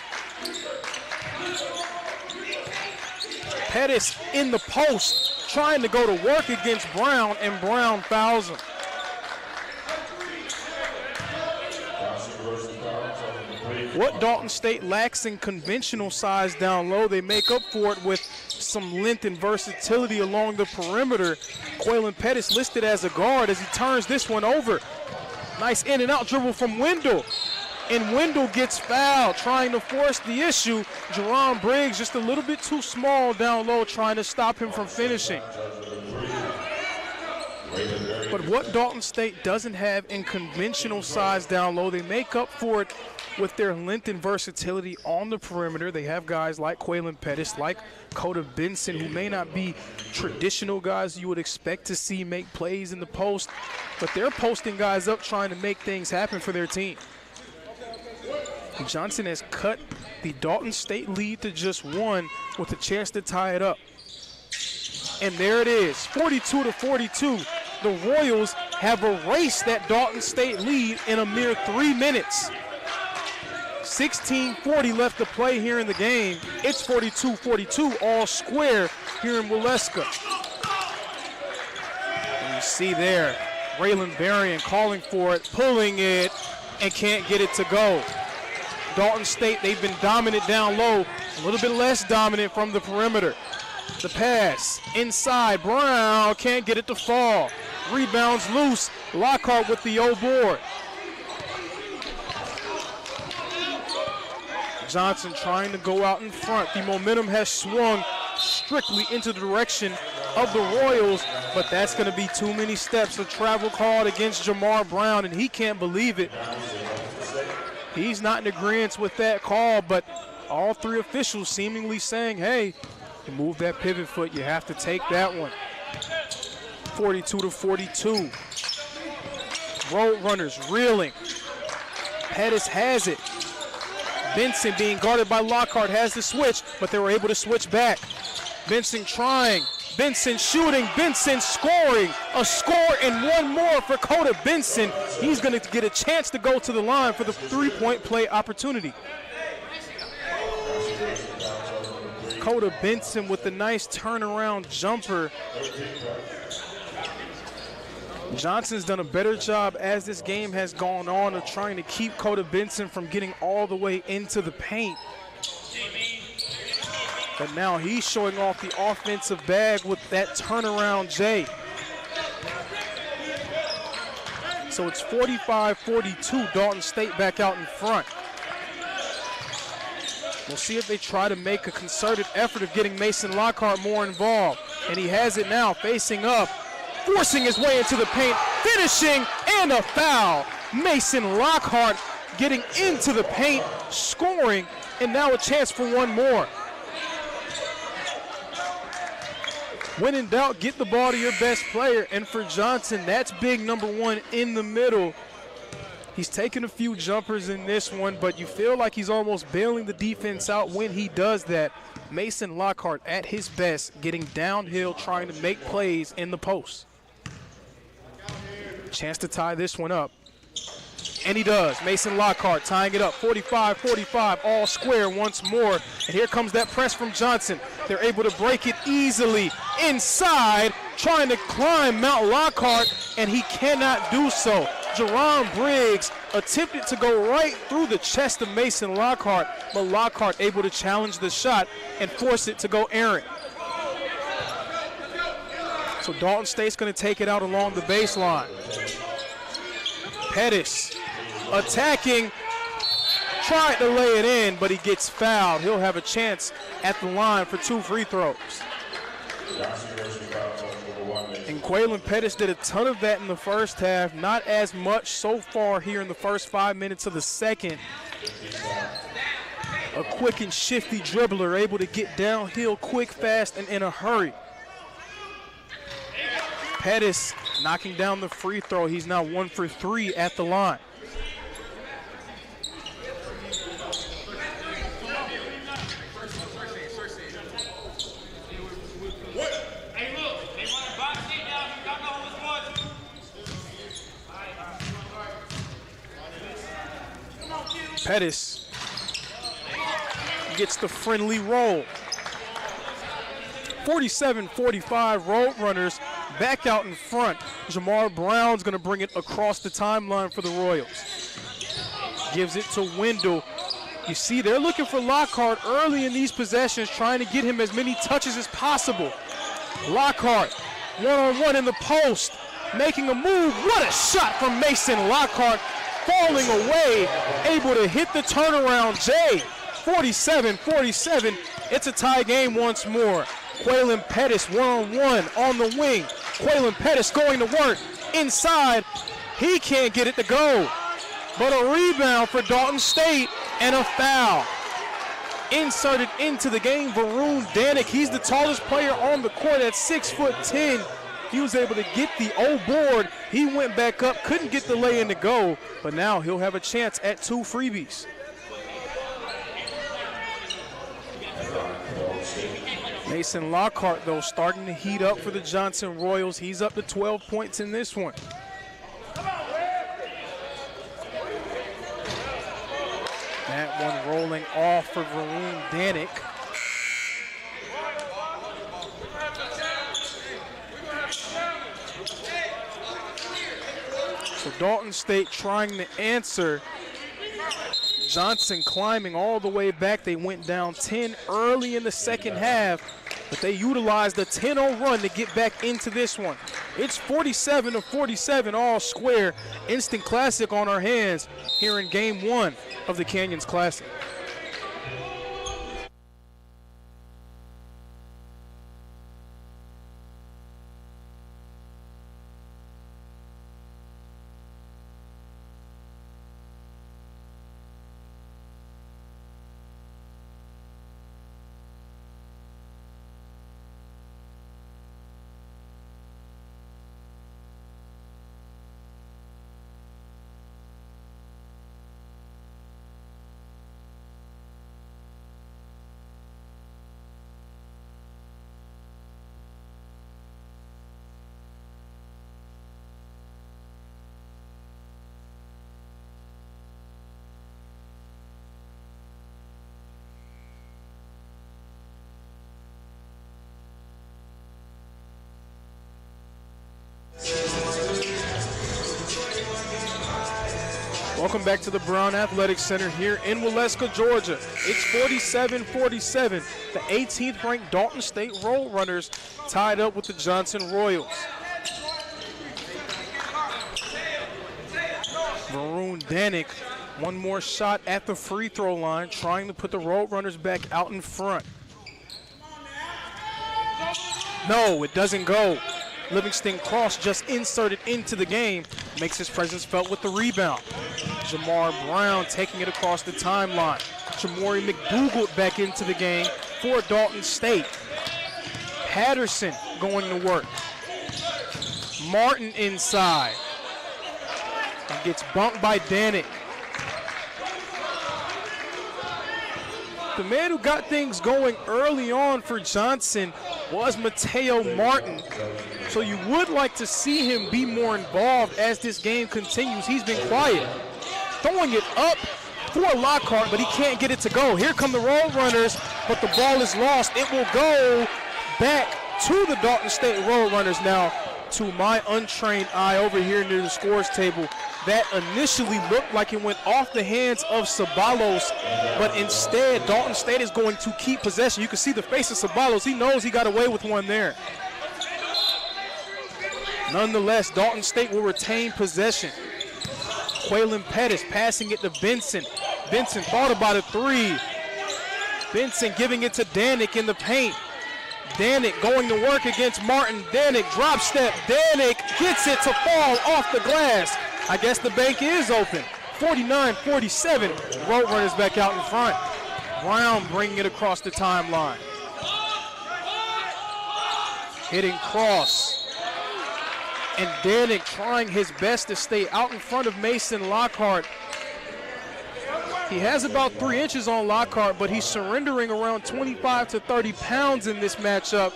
Pettis in the post, trying to go to work against Brown, and Brown fouls him. What Dalton State lacks in conventional size down low, they make up for it with some length and versatility along the perimeter. Quaylen Pettis listed as a guard as he turns this one over. Nice in and out dribble from Wendell. And Wendell gets fouled, trying to force the issue. Jerron Briggs just a little bit too small down low, trying to stop him from finishing. But what Dalton State doesn't have in conventional size down low, they make up for it with their length and versatility on the perimeter. They have guys like Quaylen Pettis, like Coda Benson, who may not be traditional guys you would expect to see make plays in the post, but they're posting guys up trying to make things happen for their team. Johnson has cut the Dalton State lead to just 1 with a chance to tie it up. And there it is, 42-42. The Royals have erased that Dalton State lead in a mere 3 minutes. 16:40 left to play here in the game. It's 42-42, all square here in Waleska. And you see there, Raylan Berrien calling for it, pulling it, and can't get it to go. Dalton State, they've been dominant down low, a little bit less dominant from the perimeter. The pass inside, Brown can't get it to fall. Rebounds loose, Lockhart with the O board. Johnson trying to go out in front. The momentum has swung strictly into the direction of the Royals, but that's going to be too many steps. A travel called against Jamar Brown, and he can't believe it. He's not in agreement with that call, but all 3 officials seemingly saying, hey, you move that pivot foot, you have to take that one. 42-42. Roadrunners reeling. Pettis has it. Benson being guarded by Lockhart has the switch, but they were able to switch back. Benson trying, Benson shooting, Benson scoring. A score and 1 more for Coda Benson. He's going to get a chance to go to the line for the 3-point play opportunity. Coda Benson with a nice turnaround jumper. Johnson's done a better job as this game has gone on of trying to keep Coda Benson from getting all the way into the paint. But now he's showing off the offensive bag with that turnaround J. So it's 45-42, Dalton State back out in front. We'll see if they try to make a concerted effort of getting Mason Lockhart more involved. And he has it now, facing up, forcing his way into the paint, finishing, and a foul. Mason Lockhart getting into the paint, scoring, and now a chance for 1 more. When in doubt, get the ball to your best player, and for Johnson, that's big number 1 in the middle. He's taken a few jumpers in this one, but you feel like he's almost bailing the defense out when he does that. Mason Lockhart at his best, getting downhill, trying to make plays in the post. Chance to tie this one up. And he does. Mason Lockhart tying it up. 45-45, all square once more. And here comes that press from Johnson. They're able to break it easily inside, trying to climb Mount Lockhart, and he cannot do so. Jerron Briggs attempted to go right through the chest of Mason Lockhart, but Lockhart able to challenge the shot and force it to go errant. So Dalton State's going to take it out along the baseline. Pettis attacking, tried to lay it in, but he gets fouled. He'll have a chance at the line for 2 free throws. Johnson University foul number 1, Mason. And Quaylen Pettis did a ton of that in the first half. Not as much so far here in the first 5 minutes of the second. A quick and shifty dribbler, able to get downhill quick, fast, and in a hurry. Pettis knocking down the free throw. He's now 1 for 3 at the line. Pettis gets the friendly roll. 47-45, Roadrunners back out in front. Jamar Brown's going to bring it across the timeline for the Royals. Gives it to Wendell. You see, they're looking for Lockhart early in these possessions, trying to get him as many touches as possible. Lockhart, one-on-one in the post, making a move. What a shot from Mason Lockhart, falling away, able to hit the turnaround. Jay, 47-47. It's a tie game once more. Quaylen Pettis one-on-one on the wing. Quaylen Pettis going to work inside. He can't get it to go. But a rebound for Dalton State and a foul. Inserted into the game, Varun Danik. He's the tallest player on the court at 6'10". He was able to get the board. He went back up, couldn't get the lay-in to go, but now he'll have a chance at 2 freebies. Mason Lockhart, though, starting to heat up for the Johnson Royals. He's up to 12 points in this one. That one rolling off for Varun Danik. So Dalton State trying to answer. Johnson climbing all the way back. They went down 10 early in the second half, but they utilized a 10-0 run to get back into this one. It's 47-47 all square. Instant classic on our hands here in game 1 of the Canyons Classic. Welcome back to the Brown Athletic Center here in Waleska, Georgia. It's 47-47. The 18th ranked Dalton State Roadrunners tied up with the Johnson Royals. Varun Danik, one more shot at the free throw line, trying to put the Roadrunners back out in front. No, it doesn't go. Livingston Cross just inserted into the game, makes his presence felt with the rebound. Jamar Brown taking it across the timeline. Jamori McDougall back into the game for Dalton State. Patterson going to work. Martin inside. And gets bumped by Danik. The man who got things going early on for Johnson was Mateo Martin. So you would like to see him be more involved as this game continues. He's been quiet. Throwing it up for Lockhart, but he can't get it to go. Here come the Roadrunners, but the ball is lost. It will go back to the Dalton State Roadrunners now. To my untrained eye over here near the scores table, that initially looked like it went off the hands of Ceballos, but instead Dalton State is going to keep possession. You can see the face of Ceballos. He knows he got away with one there. Nonetheless, Dalton State will retain possession. Quaylen Pettis passing it to Benson. Benson thought about a three. Benson giving it to Danik in the paint. Danik going to work against Martin. Danik drop step. Danik gets it to fall off the glass. I guess the bank is open. 49-47. Roadrunners back out in front. Brown bringing it across the timeline. Hitting cross. And Danik trying his best to stay out in front of Mason Lockhart. He has about 3 inches on Lockhart, but he's surrendering around 25 to 30 pounds in this matchup.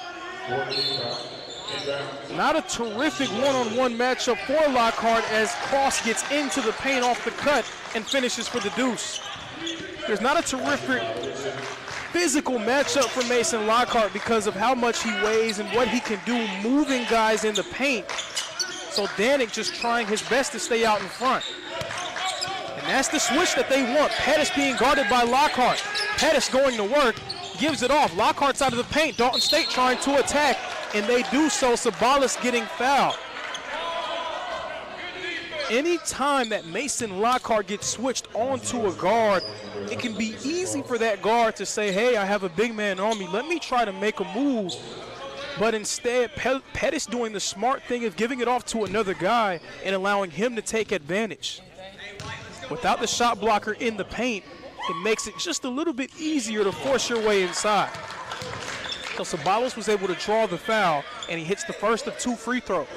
Not a terrific one-on-one matchup for Lockhart as Cross gets into the paint off the cut and finishes for the deuce. There's not a terrific physical matchup for Mason Lockhart because of how much he weighs and what he can do moving guys in the paint. So Danik just trying his best to stay out in front. And that's the switch that they want. Pettis being guarded by Lockhart. Pettis going to work, gives it off. Lockhart's out of the paint. Dalton State trying to attack, and they do so. Sabalas getting fouled. Any time that Mason Lockhart gets switched onto a guard, it can be easy for that guard to say, hey, I have a big man on me. Let me try to make a move. But instead, Pettis doing the smart thing of giving it off to another guy and allowing him to take advantage. Without the shot blocker in the paint, it makes it just a little bit easier to force your way inside. So Sabalos was able to draw the foul, and he hits the first of 2 free throws.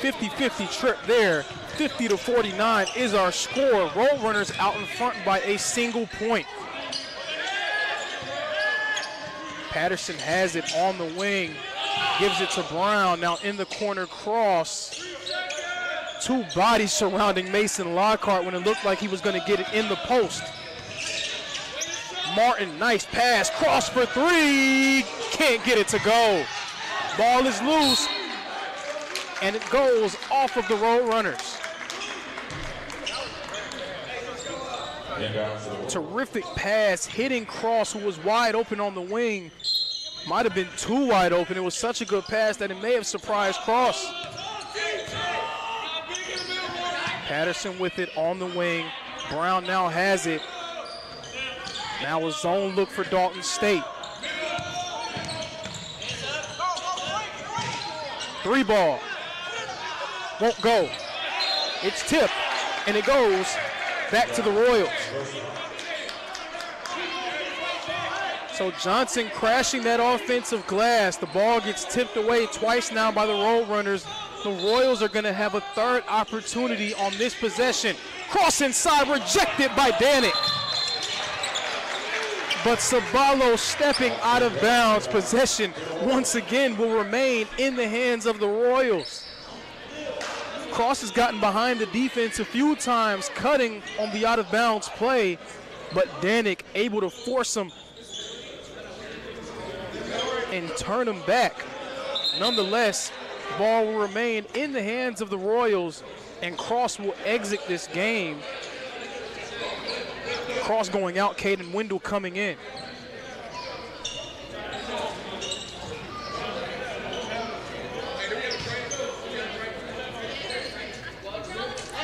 .50-50 trip there. 50-49 is our score. Roadrunners out in front by a single point. Patterson has it on the wing, gives it to Brown. Now in the corner, Cross. 2 bodies surrounding Mason Lockhart when it looked like he was going to get it in the post. Martin, nice pass. Cross for 3. Can't get it to go. Ball is loose, and it goes off of the Roadrunners. Terrific pass, hitting Cross, who was wide open on the wing. Might have been too wide open. It was such a good pass that it may have surprised Cross. Patterson with it on the wing. Brown now has it. Now a zone look for Dalton State. 3 ball. Won't go. It's tipped, and it goes back to the Royals. So Johnson crashing that offensive glass. The ball gets tipped away twice now by the Roadrunners. The Royals are going to have a 3rd opportunity on this possession. Cross inside, rejected by Danik. But Sabalos stepping out of bounds. Possession once again will remain in the hands of the Royals. Cross has gotten behind the defense a few times, cutting on the out-of-bounds play, but Danik able to force him and turn him back. Nonetheless, ball will remain in the hands of the Royals, and Cross will exit this game. Cross going out, Caden Wendell coming in.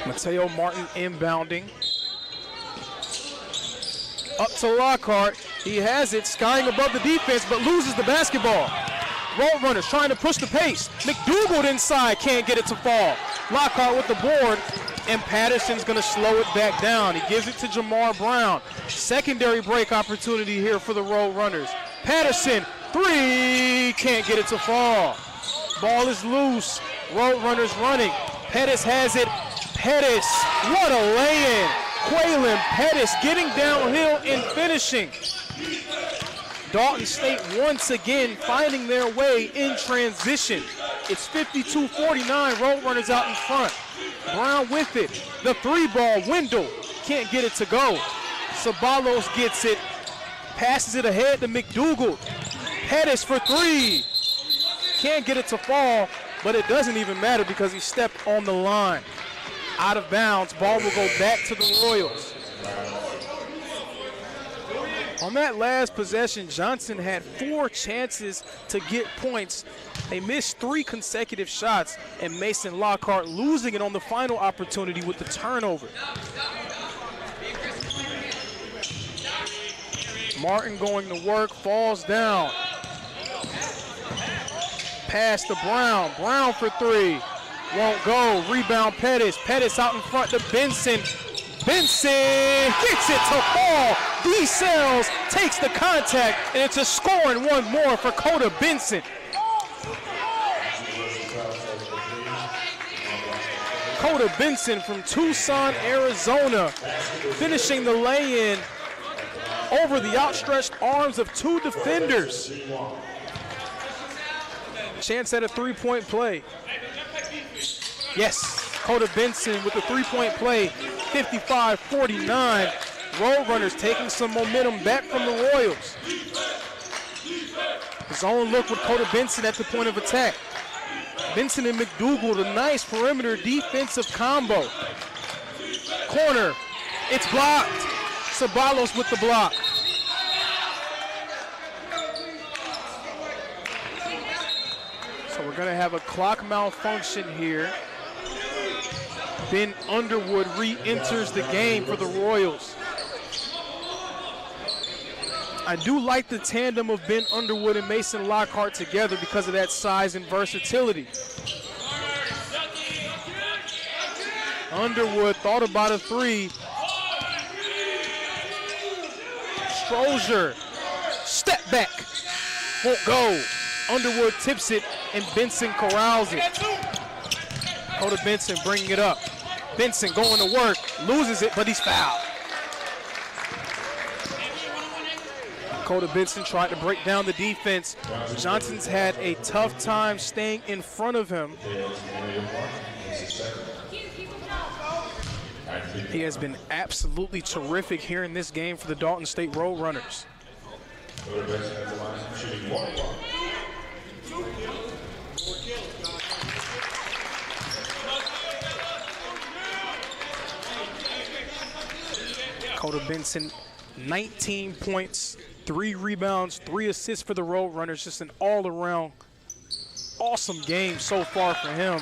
Mateo Martin inbounding. Up to Lockhart. He has it, skying above the defense, but loses the basketball. Roadrunners trying to push the pace. McDougal inside, can't get it to fall. Lockhart with the board, and Patterson's going to slow it back down. He gives it to Jamar Brown. Secondary break opportunity here for the Roadrunners. Patterson, 3, can't get it to fall. Ball is loose. Roadrunners running. Pettis has it. Pettis, what a lay-in. Quaylen Pettis getting downhill and finishing. Dalton State once again finding their way in transition. It's 52-49, Roadrunners out in front. Brown with it. The 3 ball, Wendell can't get it to go. Sabalos gets it, passes it ahead to McDougal. Pettis for 3. Can't get it to fall, but it doesn't even matter because he stepped on the line. Out of bounds, ball will go back to the Royals. On that last possession, Johnson had 4 chances to get points. They missed 3 consecutive shots, and Mason Lockhart losing it on the final opportunity with the turnover. Martin going to work, falls down. Pass to Brown. Brown for 3. Won't go. Rebound Pettis. Pettis out in front to Benson. Benson gets it to fall. D. Sells takes the contact, and it's a score and one more for Coda Benson. Coda Benson from Tucson, Arizona, finishing the lay-in over the outstretched arms of 2 defenders. Chance at a 3-point play. Yes, Coda Benson with the 3-point play, 55-49. Roadrunners taking some momentum back from the Royals. Zone look with Coda Benson at the point of attack. Benson and McDougal, the nice perimeter defensive combo. Corner, it's blocked. Ceballos with the block. So we're gonna have a clock malfunction here. Ben Underwood re-enters the game for the Royals. I do like the tandem of Ben Underwood and Mason Lockhart together because of that size and versatility. Underwood thought about a 3. Strozier, step back, won't go. Underwood tips it, and Benson corrals it. Coda Benson bringing it up. Benson going to work, loses it, but he's fouled. Coda Benson tried to break down the defense. Johnson's had a tough time staying in front of him. He has been absolutely terrific here in this game for the Dalton State Roadrunners. Coda Benson, 19 points, 3 rebounds, 3 assists for the Roadrunners. Just an all-around awesome game so far for him.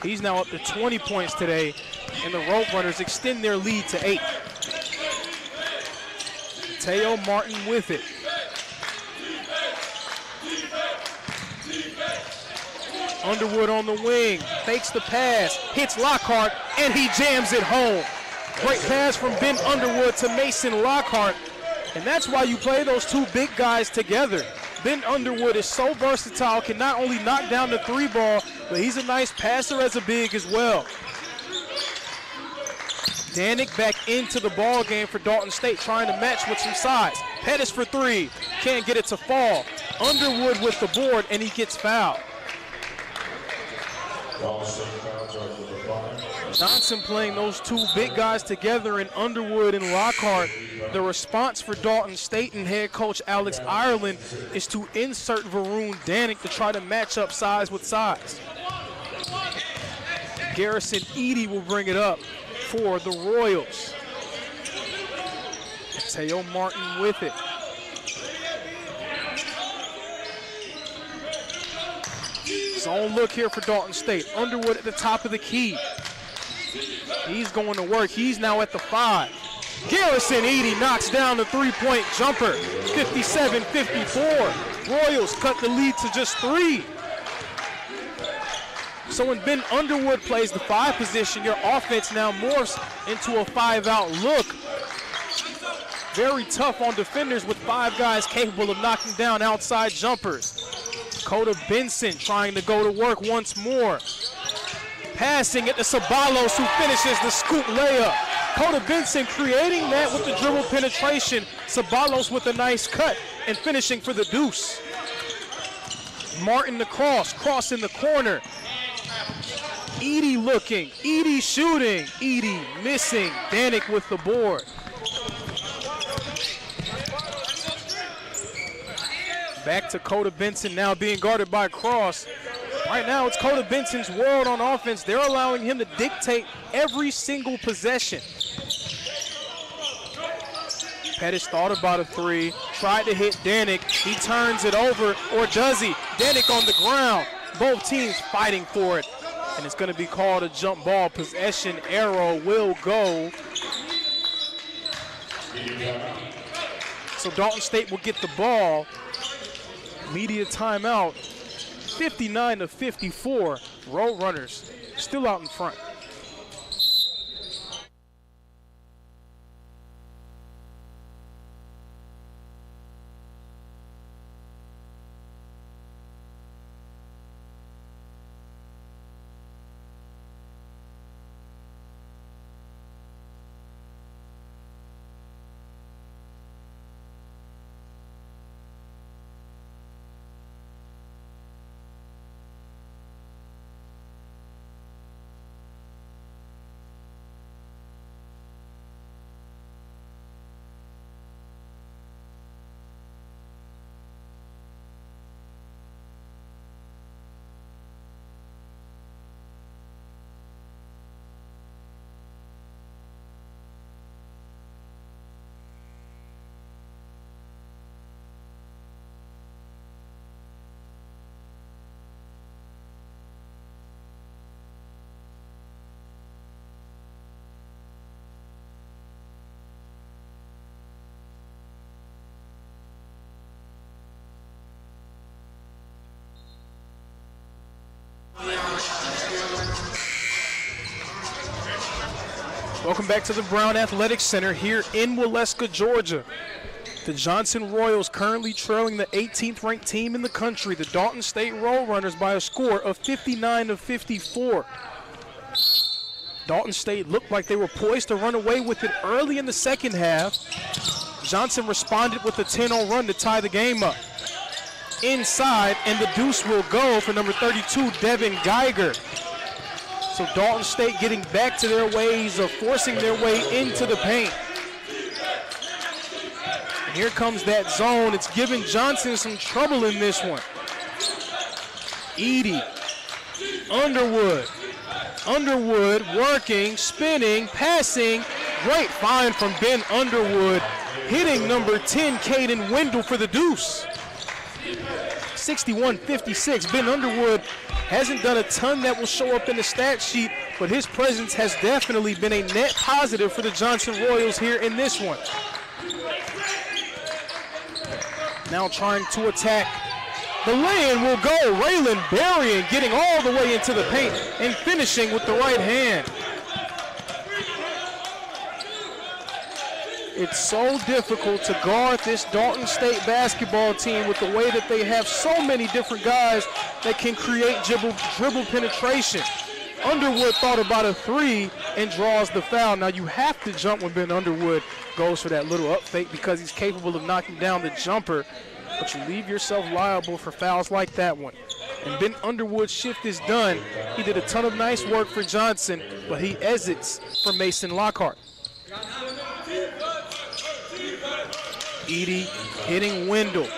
He's now up to 20 points today, and the Roadrunners extend their lead to 8. Teo Martin with it. Underwood on the wing, fakes the pass, hits Lockhart, and he jams it home. Great pass from Ben Underwood to Mason Lockhart, and that's why you play those 2 big guys together. Ben Underwood is so versatile, can not only knock down the 3 ball, but he's a nice passer as a big as well. Danik back into the ball game for Dalton State, trying to match with some size. Pettis for 3, can't get it to fall. Underwood with the board, and he gets fouled. Johnson playing those 2 big guys together in Underwood and Lockhart. The response for Dalton State and head coach Alex Ireland is to insert Varun Danik to try to match up size with size. Garrison Edey will bring it up for the Royals. Teo Martin with it. Zone look here for Dalton State. Underwood at the top of the key. He's going to work. He's now at the 5. Garrison Edey knocks down the 3-point jumper. 57-54. Royals cut the lead to just 3. So when Ben Underwood plays the 5 position, your offense now morphs into a 5-out look. Very tough on defenders with 5 guys capable of knocking down outside jumpers. Coda Benson trying to go to work once more. Passing it to Ceballos, who finishes the scoop layup. Coda Benson creating that with the dribble penetration. Ceballos with a nice cut and finishing for the deuce. Martin the cross in the corner. Edey looking, Edey shooting, Edey missing. Danik with the board. Back to Coda Benson now being guarded by Cross. Right now it's Coda Benson's world on offense. They're allowing him to dictate every single possession. Pettis thought about a three, tried to hit Danik. He turns it over, or does he? Danik on the ground. Both teams fighting for it. And it's going to be called a jump ball. Possession arrow will go. So Dalton State will get the ball. Media timeout. 59-54. Roadrunners still out in front. Welcome back to the Brown Athletics Center here in Waleska, Georgia. The Johnson Royals currently trailing the 18th ranked team in the country, the Dalton State Roadrunners, by a score of 59-54. Dalton State looked like they were poised to run away with it early in the second half. Johnson responded with a 10-0 run to tie the game up. Inside, and the deuce will go for number 32, Devin Geiger. So Dalton State getting back to their ways of forcing their way into the paint. And here comes that zone. It's giving Johnson some trouble in this one. Edey, Underwood working, spinning, passing. Great find from Ben Underwood, hitting number 10, Caden Wendell, for the deuce. 61-56. Ben Underwood hasn't done a ton that will show up in the stat sheet, but his presence has definitely been a net positive for the Johnson Royals here in this one. Now trying to attack. The lay-in will go. Raylan Berrien getting all the way into the paint and finishing with the right hand. It's so difficult to guard this Dalton State basketball team with the way that they have so many different guys that can create dribble penetration. Underwood thought about a three and draws the foul. Now you have to jump when Ben Underwood goes for that little up fake because he's capable of knocking down the jumper, but you leave yourself liable for fouls like that one. And Ben Underwood's shift is done. He did a ton of nice work for Johnson, but he exits for Mason Lockhart. Edey hitting Wendell.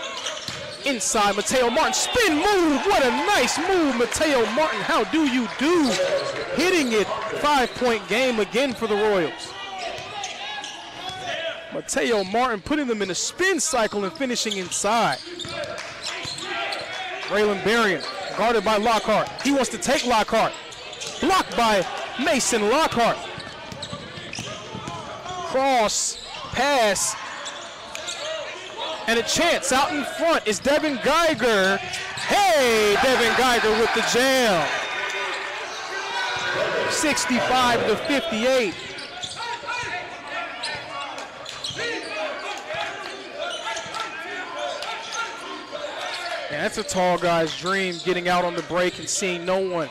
Inside, Mateo Martin, spin move. What a nice move, Mateo Martin. How do you do? Hitting it, 5-point game again for the Royals. Mateo Martin putting them in a spin cycle and finishing inside. Raylan Berrien, guarded by Lockhart. He wants to take Lockhart. Blocked by Mason Lockhart. Cross, pass, and a chance out in front is Devin Geiger. Hey, Devin Geiger with the jam. 65-58. And that's a tall guy's dream, getting out on the break and seeing no one.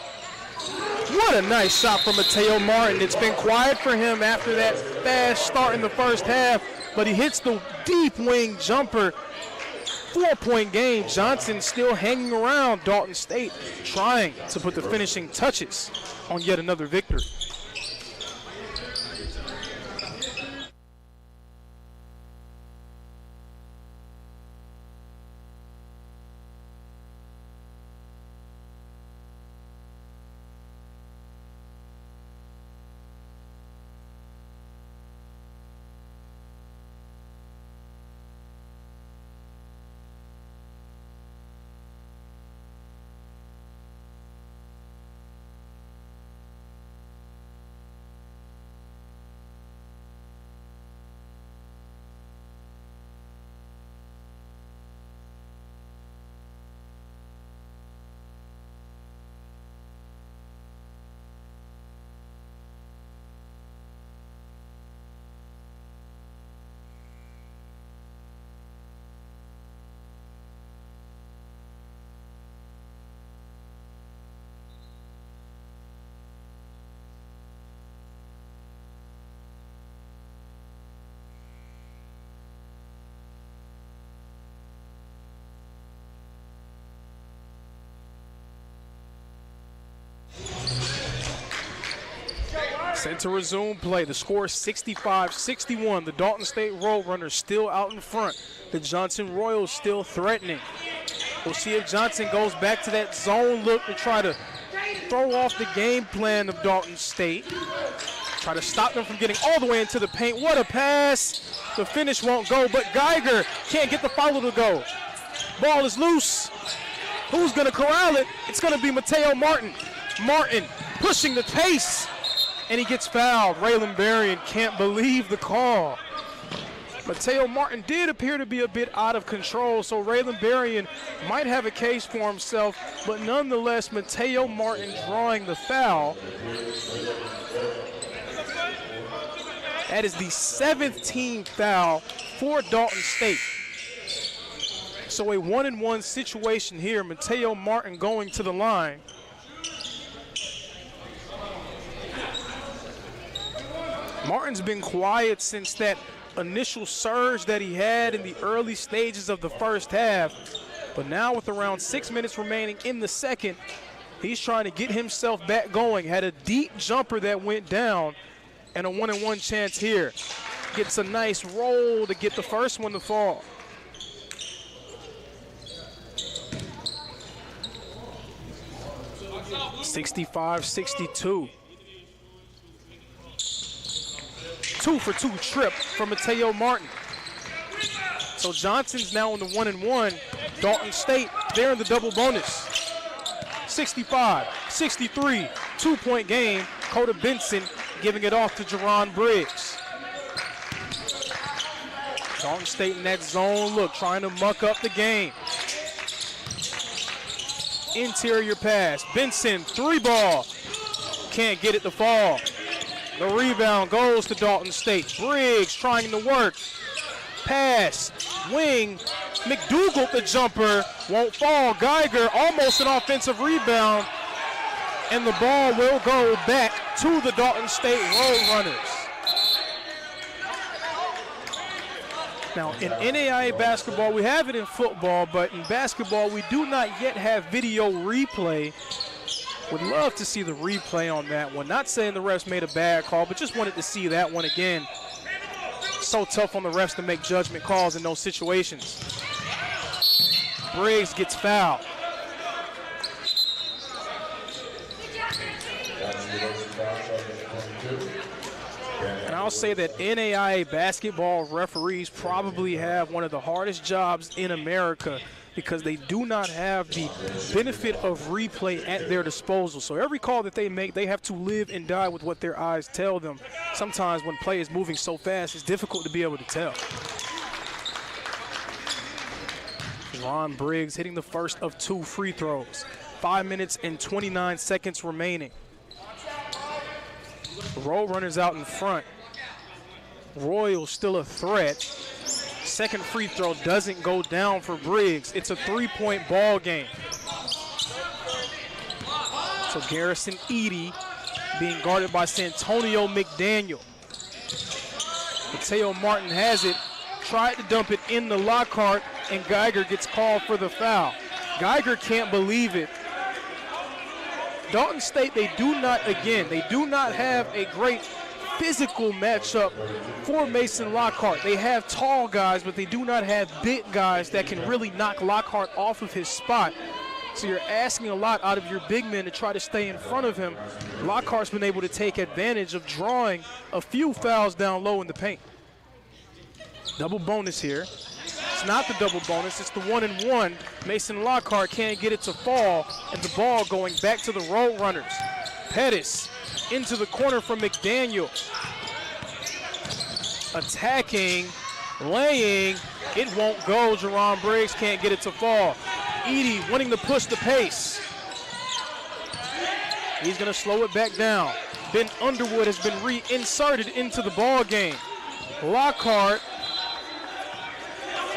What a nice shot from Mateo Martin. It's been quiet for him after that fast start in the first half, but he hits the deep wing jumper. 4-point game. Johnson still hanging around. Dalton State trying to put the finishing touches on yet another victory. Set to resume play. The score is 65-61. The Dalton State Roadrunners still out in front. The Johnson Royals still threatening. We'll see if Johnson goes back to that zone look to try to throw off the game plan of Dalton State. Try to stop them from getting all the way into the paint. What a pass. The finish won't go, but Geiger can't get the follow to go. Ball is loose. Who's going to corral it? It's going to be Mateo Martin. Martin pushing the pace, and he gets fouled. Raylan Berrien can't believe the call. Mateo Martin did appear to be a bit out of control, so Raylan Berrien might have a case for himself, but nonetheless, Mateo Martin drawing the foul. That is the 7th team foul for Dalton State. So a 1-and-1 situation here. Mateo Martin going to the line. Martin's been quiet since that initial surge that he had in the early stages of the first half. But now with around 6 minutes remaining in the second, he's trying to get himself back going. Had a deep jumper that went down and a 1-and-1 chance here. Gets a nice roll to get the first one to fall. (65-62). 2-for-2 trip from Mateo Martin. So Johnson's now on the 1-and-1. Dalton State, they're in the double bonus. 65-63, 2-point game. Coda Benson giving it off to Jerron Briggs. Dalton State in that zone look, trying to muck up the game. Interior pass, Benson, 3-ball. Can't get it to fall. The rebound goes to Dalton State. Briggs trying to work. Pass, wing, McDougal the jumper, won't fall. Geiger almost an offensive rebound, and the ball will go back to the Dalton State Roadrunners. Now, in NAIA basketball, we have it in football, but in basketball, we do not yet have video replay. Would love to see the replay on that one. Not saying the refs made a bad call, but just wanted to see that one again. So tough on the refs to make judgment calls in those situations. Briggs gets fouled. And I'll say that NAIA basketball referees probably have one of the hardest jobs in America because they do not have the benefit of replay at their disposal. So every call that they make, they have to live and die with what their eyes tell them. Sometimes when play is moving so fast, it's difficult to be able to tell. Ron Briggs hitting the first of 2 free throws. 5 minutes and 29 seconds remaining. Roadrunners out in front. Royals still a threat. Second free throw doesn't go down for Briggs. It's a 3-point ball game. So Garrison Edey being guarded by Santonio McDaniel. Mateo Martin has it, tried to dump it in the Lockhart, and Geiger gets called for the foul. Geiger can't believe it. Dalton State, they do not have a great physical matchup for Mason Lockhart. They have tall guys, but they do not have big guys that can really knock Lockhart off of his spot. So you're asking a lot out of your big men to try to stay in front of him. Lockhart's been able to take advantage of drawing a few fouls down low in the paint. Double bonus here. It's not the double bonus, it's the 1-and-1. Mason Lockhart can't get it to fall, and the ball going back to the Roadrunners. Pettis into the corner from McDaniel. Attacking, laying, it won't go. Jerron Briggs can't get it to fall. Edey wanting to push the pace. He's gonna slow it back down. Ben Underwood has been reinserted into the ball game. Lockhart,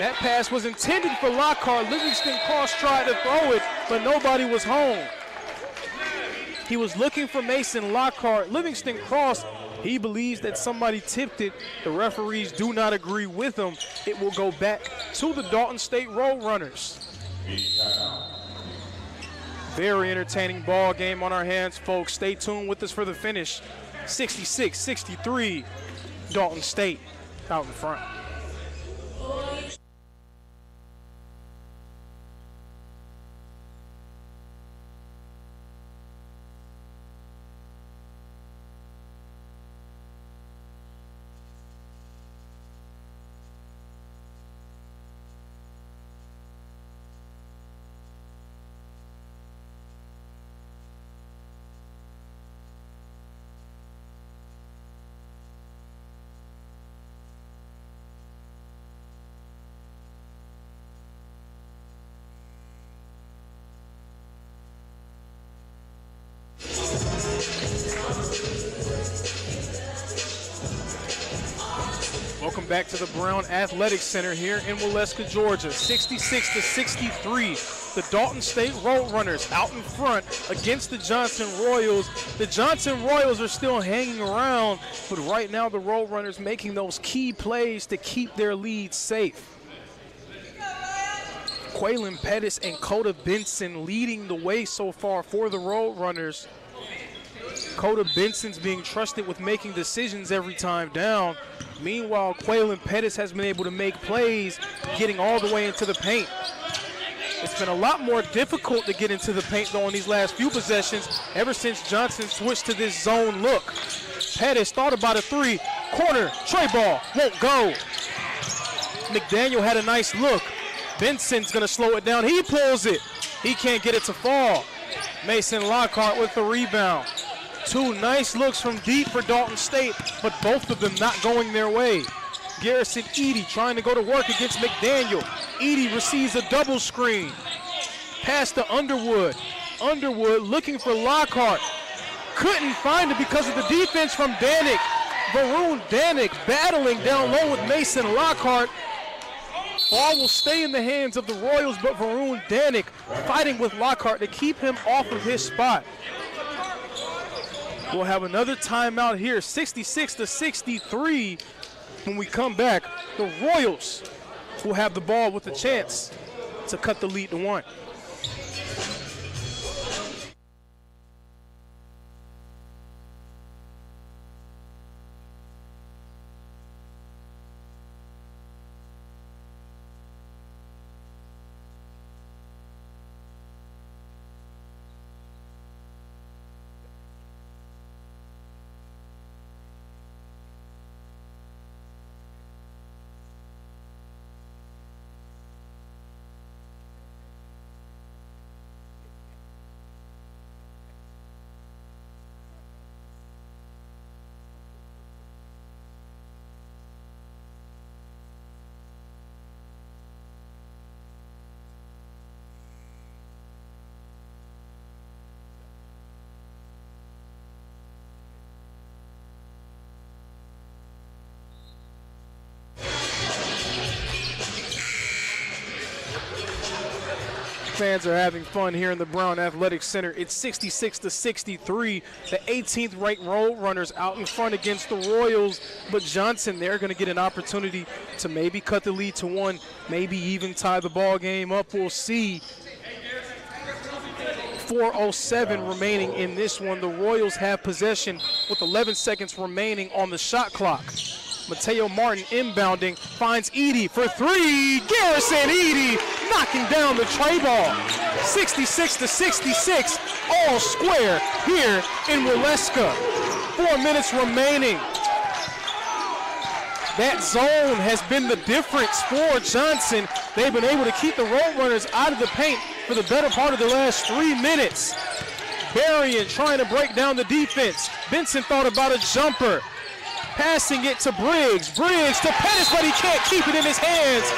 that pass was intended for Lockhart. Livingston Cross tried to throw it, but nobody was home. He was looking for Mason Lockhart. Livingston Cross, he believes that somebody tipped it. The referees do not agree with him. It will go back to the Dalton State Roadrunners. Very entertaining ball game on our hands, folks. Stay tuned with us for the finish. 66-63. Dalton State out in front. Welcome back to the Brown Athletic Center here in Waleska, Georgia. 66-63. The Dalton State Roadrunners out in front against the Johnson Royals. The Johnson Royals are still hanging around, but right now the Roadrunners making those key plays to keep their lead safe. Quaylon Pettis and Coda Benson leading the way so far for the Roadrunners. Coda Benson's being trusted with making decisions every time down. Meanwhile, Quaylon Pettis has been able to make plays getting all the way into the paint. It's been a lot more difficult to get into the paint, though, in these last few possessions ever since Johnson switched to this zone look. Pettis thought about a three. Corner, tray ball, won't go. McDaniel had a nice look. Benson's going to slow it down. He pulls it. He can't get it to fall. Mason Lockhart with the rebound. Two nice looks from deep for Dalton State, but both of them not going their way. Garrison Edey trying to go to work against McDaniel. Edey receives a double screen. Pass to Underwood. Underwood looking for Lockhart. Couldn't find it because of the defense from Danik. Varun Danik battling down low with Mason Lockhart. Ball will stay in the hands of the Royals, but Varun Danik fighting with Lockhart to keep him off of his spot. We'll have another timeout here, 66-63. When we come back, the Royals will have the ball with a chance to cut the lead to 1. Fans are having fun here in the Brown Athletic Center. It's 66-63. The 18th ranked Roadrunners out in front against the Royals, but Johnson, they're going to get an opportunity to maybe cut the lead to 1, maybe even tie the ball game up. We'll see. 4:07 remaining in this one. The Royals have possession with 11 seconds remaining on the shot clock. Mateo Martin inbounding, finds Edey for 3. Garrison Edey knocking down the tray ball. 66-66, all square here in Waleska. 4 minutes remaining. That zone has been the difference for Johnson. They've been able to keep the Roadrunners out of the paint for the better part of the last 3 minutes. Berrien trying to break down the defense. Benson thought about a jumper. Passing it to Briggs. Briggs to Pettis, but he can't keep it in his hands.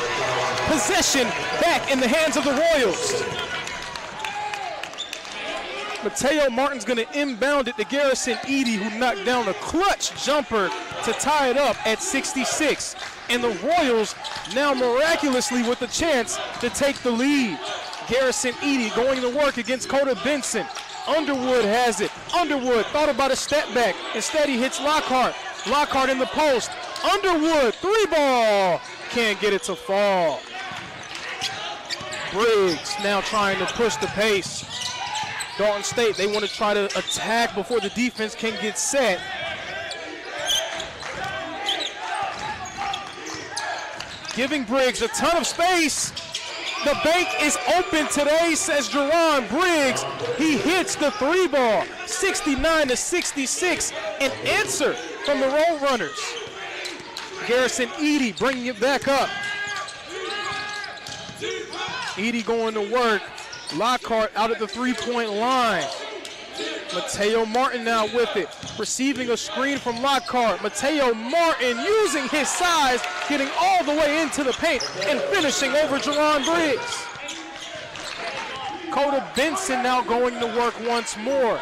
Possession back in the hands of the Royals. Mateo Martin's going to inbound it to Garrison Edey, who knocked down a clutch jumper to tie it up at 66. And the Royals now miraculously with a chance to take the lead. Garrison Edey going to work against Coda Benson. Underwood has it. Underwood thought about a step back. Instead, he hits Lockhart. Lockhart in the post. Underwood, 3-ball. Can't get it to fall. Briggs now trying to push the pace. Dalton State, they want to try to attack before the defense can get set. giving Briggs a ton of space. The bank is open today, says Jerron Briggs. He hits the 3 ball, 69-66, an answer from the Roadrunners. Garrison Edey bringing it back up. Edey going to work. Lockhart out at the 3-point line. Mateo Martin now with it, receiving a screen from Lockhart. Mateo Martin using his size, getting all the way into the paint and finishing over Jerron Briggs. Coda Benson now going to work once more.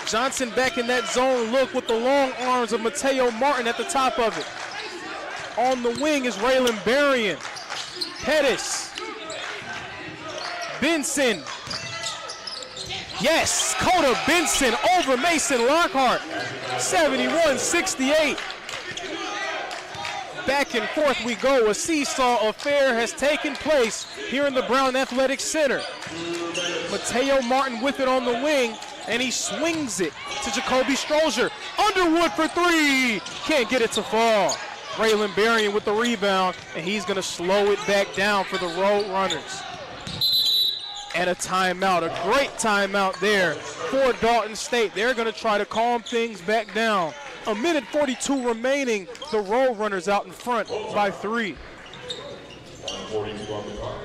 Johnson back in that zone look with the long arms of Mateo Martin at the top of it. On the wing is Raylan Berrien. Pettis. Benson. Yes, Coda Benson over Mason Lockhart. 71-68. Back and forth we go. A seesaw affair has taken place here in the Brown Athletic Center. Mateo Martin with it on the wing, and he swings it to Jacoby Strozier. Underwood for 3. Can't get it to fall. Raylan Berrien with the rebound, and he's going to slow it back down for the Roadrunners. And a timeout, a great timeout there for Dalton State. They're going to try to calm things back down. A minute 42 remaining. The Roadrunners out in front by 3. 42 on the clock.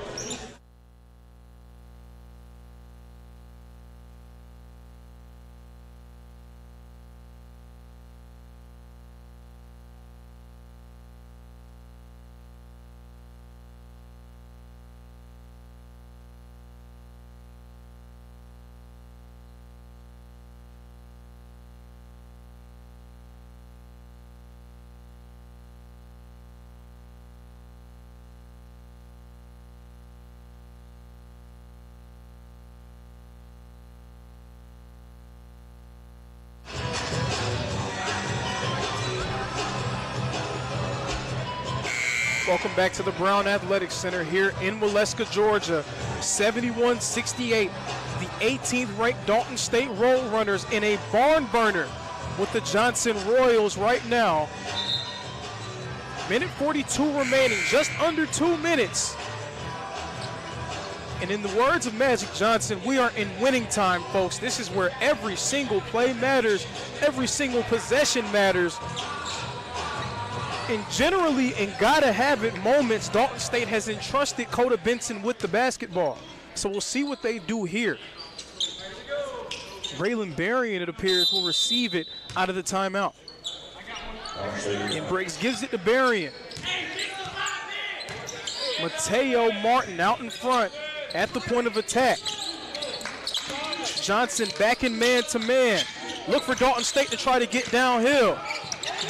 Welcome back to the Brown Athletic Center here in Waleska, Georgia. 71-68. The 18th ranked Dalton State Roadrunners in a barn burner with the Johnson Royals right now. Minute 42 remaining, just under 2 minutes. And in the words of Magic Johnson, we are in winning time, folks. This is where every single play matters, every single possession matters. And generally, in gotta-have-it moments, Dalton State has entrusted Coda Benson with the basketball. So we'll see what they do here. Raylan Berrien, it appears, will receive it out of the timeout. And Briggs gives it to Berrien. Mateo Martin out in front at the point of attack. Johnson back in man-to-man. Look for Dalton State to try to get downhill.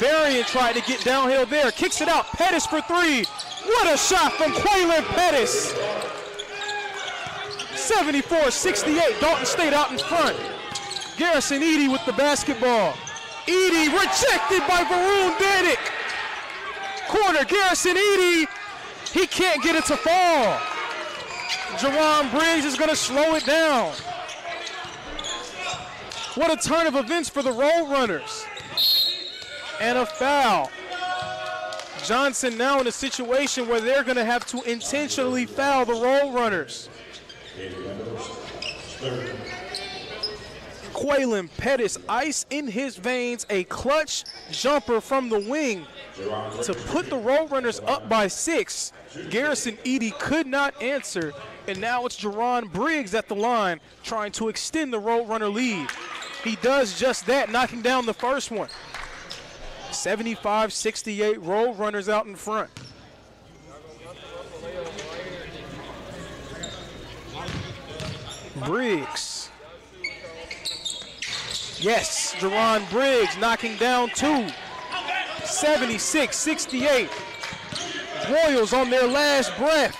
Berrien tried to get downhill there. Kicks it out. Pettis for 3. What a shot from Quaylen Pettis. 74-68. Dalton State out in front. Garrison Edey with the basketball. Edey rejected by Varun Danik. Corner, Garrison Edey. He can't get it to fall. Jerron Briggs is going to slow it down. What a turn of events for the Roadrunners. And a foul. Johnson now in a situation where they're going to have to intentionally foul the Roadrunners. Quaylen Pettis, ice in his veins, a clutch jumper from the wing to put the Roadrunners up by 6. Garrison Edey could not answer, and now it's Jerron Briggs at the line trying to extend the Roadrunner lead. He does just that, knocking down the first one. 75-68, Roadrunners out in front. Briggs. Yes, Jerron Briggs knocking down 2. 76-68. Royals on their last breath.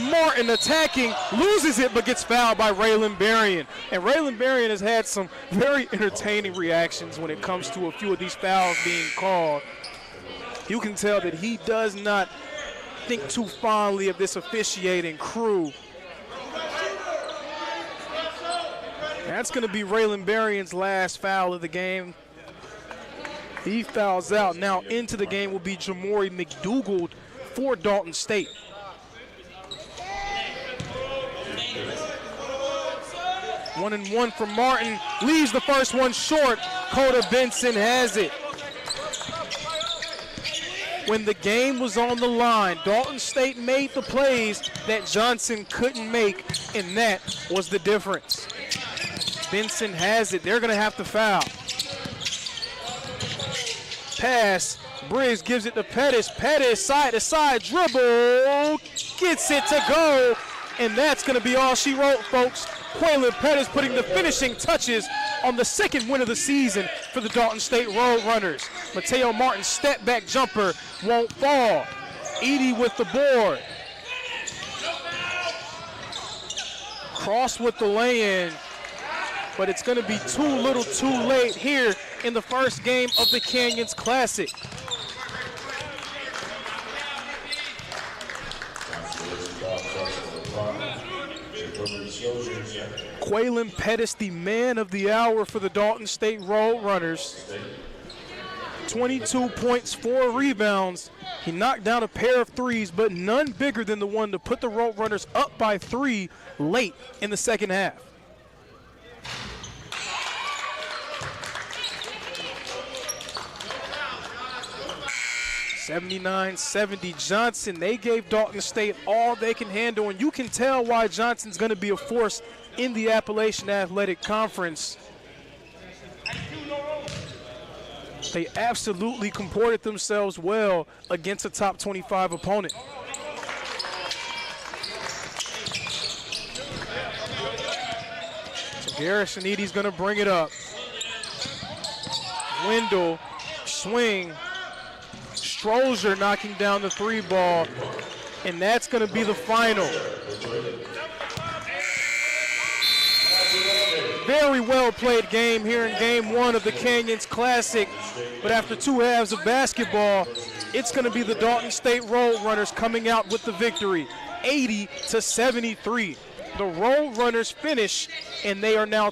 Martin attacking, loses it, but gets fouled by Raylan Berrien. And Raylan Berrien has had some very entertaining reactions when it comes to a few of these fouls being called. You can tell that he does not think too fondly of this officiating crew. That's going to be Raylan Berrien's last foul of the game. He fouls out. Now into the game will be Jamori McDougald for Dalton State. One and one for Martin, leaves the first one short. Coda Benson has it. When the game was on the line, Dalton State made the plays that Johnson couldn't make, and that was the difference. Benson has it. They're going to have to foul. Pass. Briggs gives it to Pettis. Pettis, side to side dribble. Gets it to go. And that's going to be all she wrote, folks. Quaylon Pettis putting the finishing touches on the second win of the season for the Dalton State Roadrunners. Mateo Martin's step back jumper won't fall. Edie with the board. Cross with the lay-in, but it's going to be too little too late here in the first game of the Canyons Classic. Quaylon Pettis, the man of the hour for the Dalton State Roadrunners. 22 points, 4 rebounds. He knocked down a pair of threes, but none bigger than the one to put the Roadrunners up by 3 late in the second half. (79-70) Johnson. They gave Dalton State all they can handle, and you can tell why Johnson's going to be a force in the Appalachian Athletic Conference. They absolutely comported themselves well against a top 25 opponent. So Garrison Edie's going to bring it up. Wendell, swing. Strozier knocking down the 3 ball, and that's going to be the final. Very well played game here in game 1 of the Canyons Classic, but after 2 halves of basketball, it's going to be the Dalton State Roadrunners coming out with the victory, 80-73. The Roadrunners finish, and they are now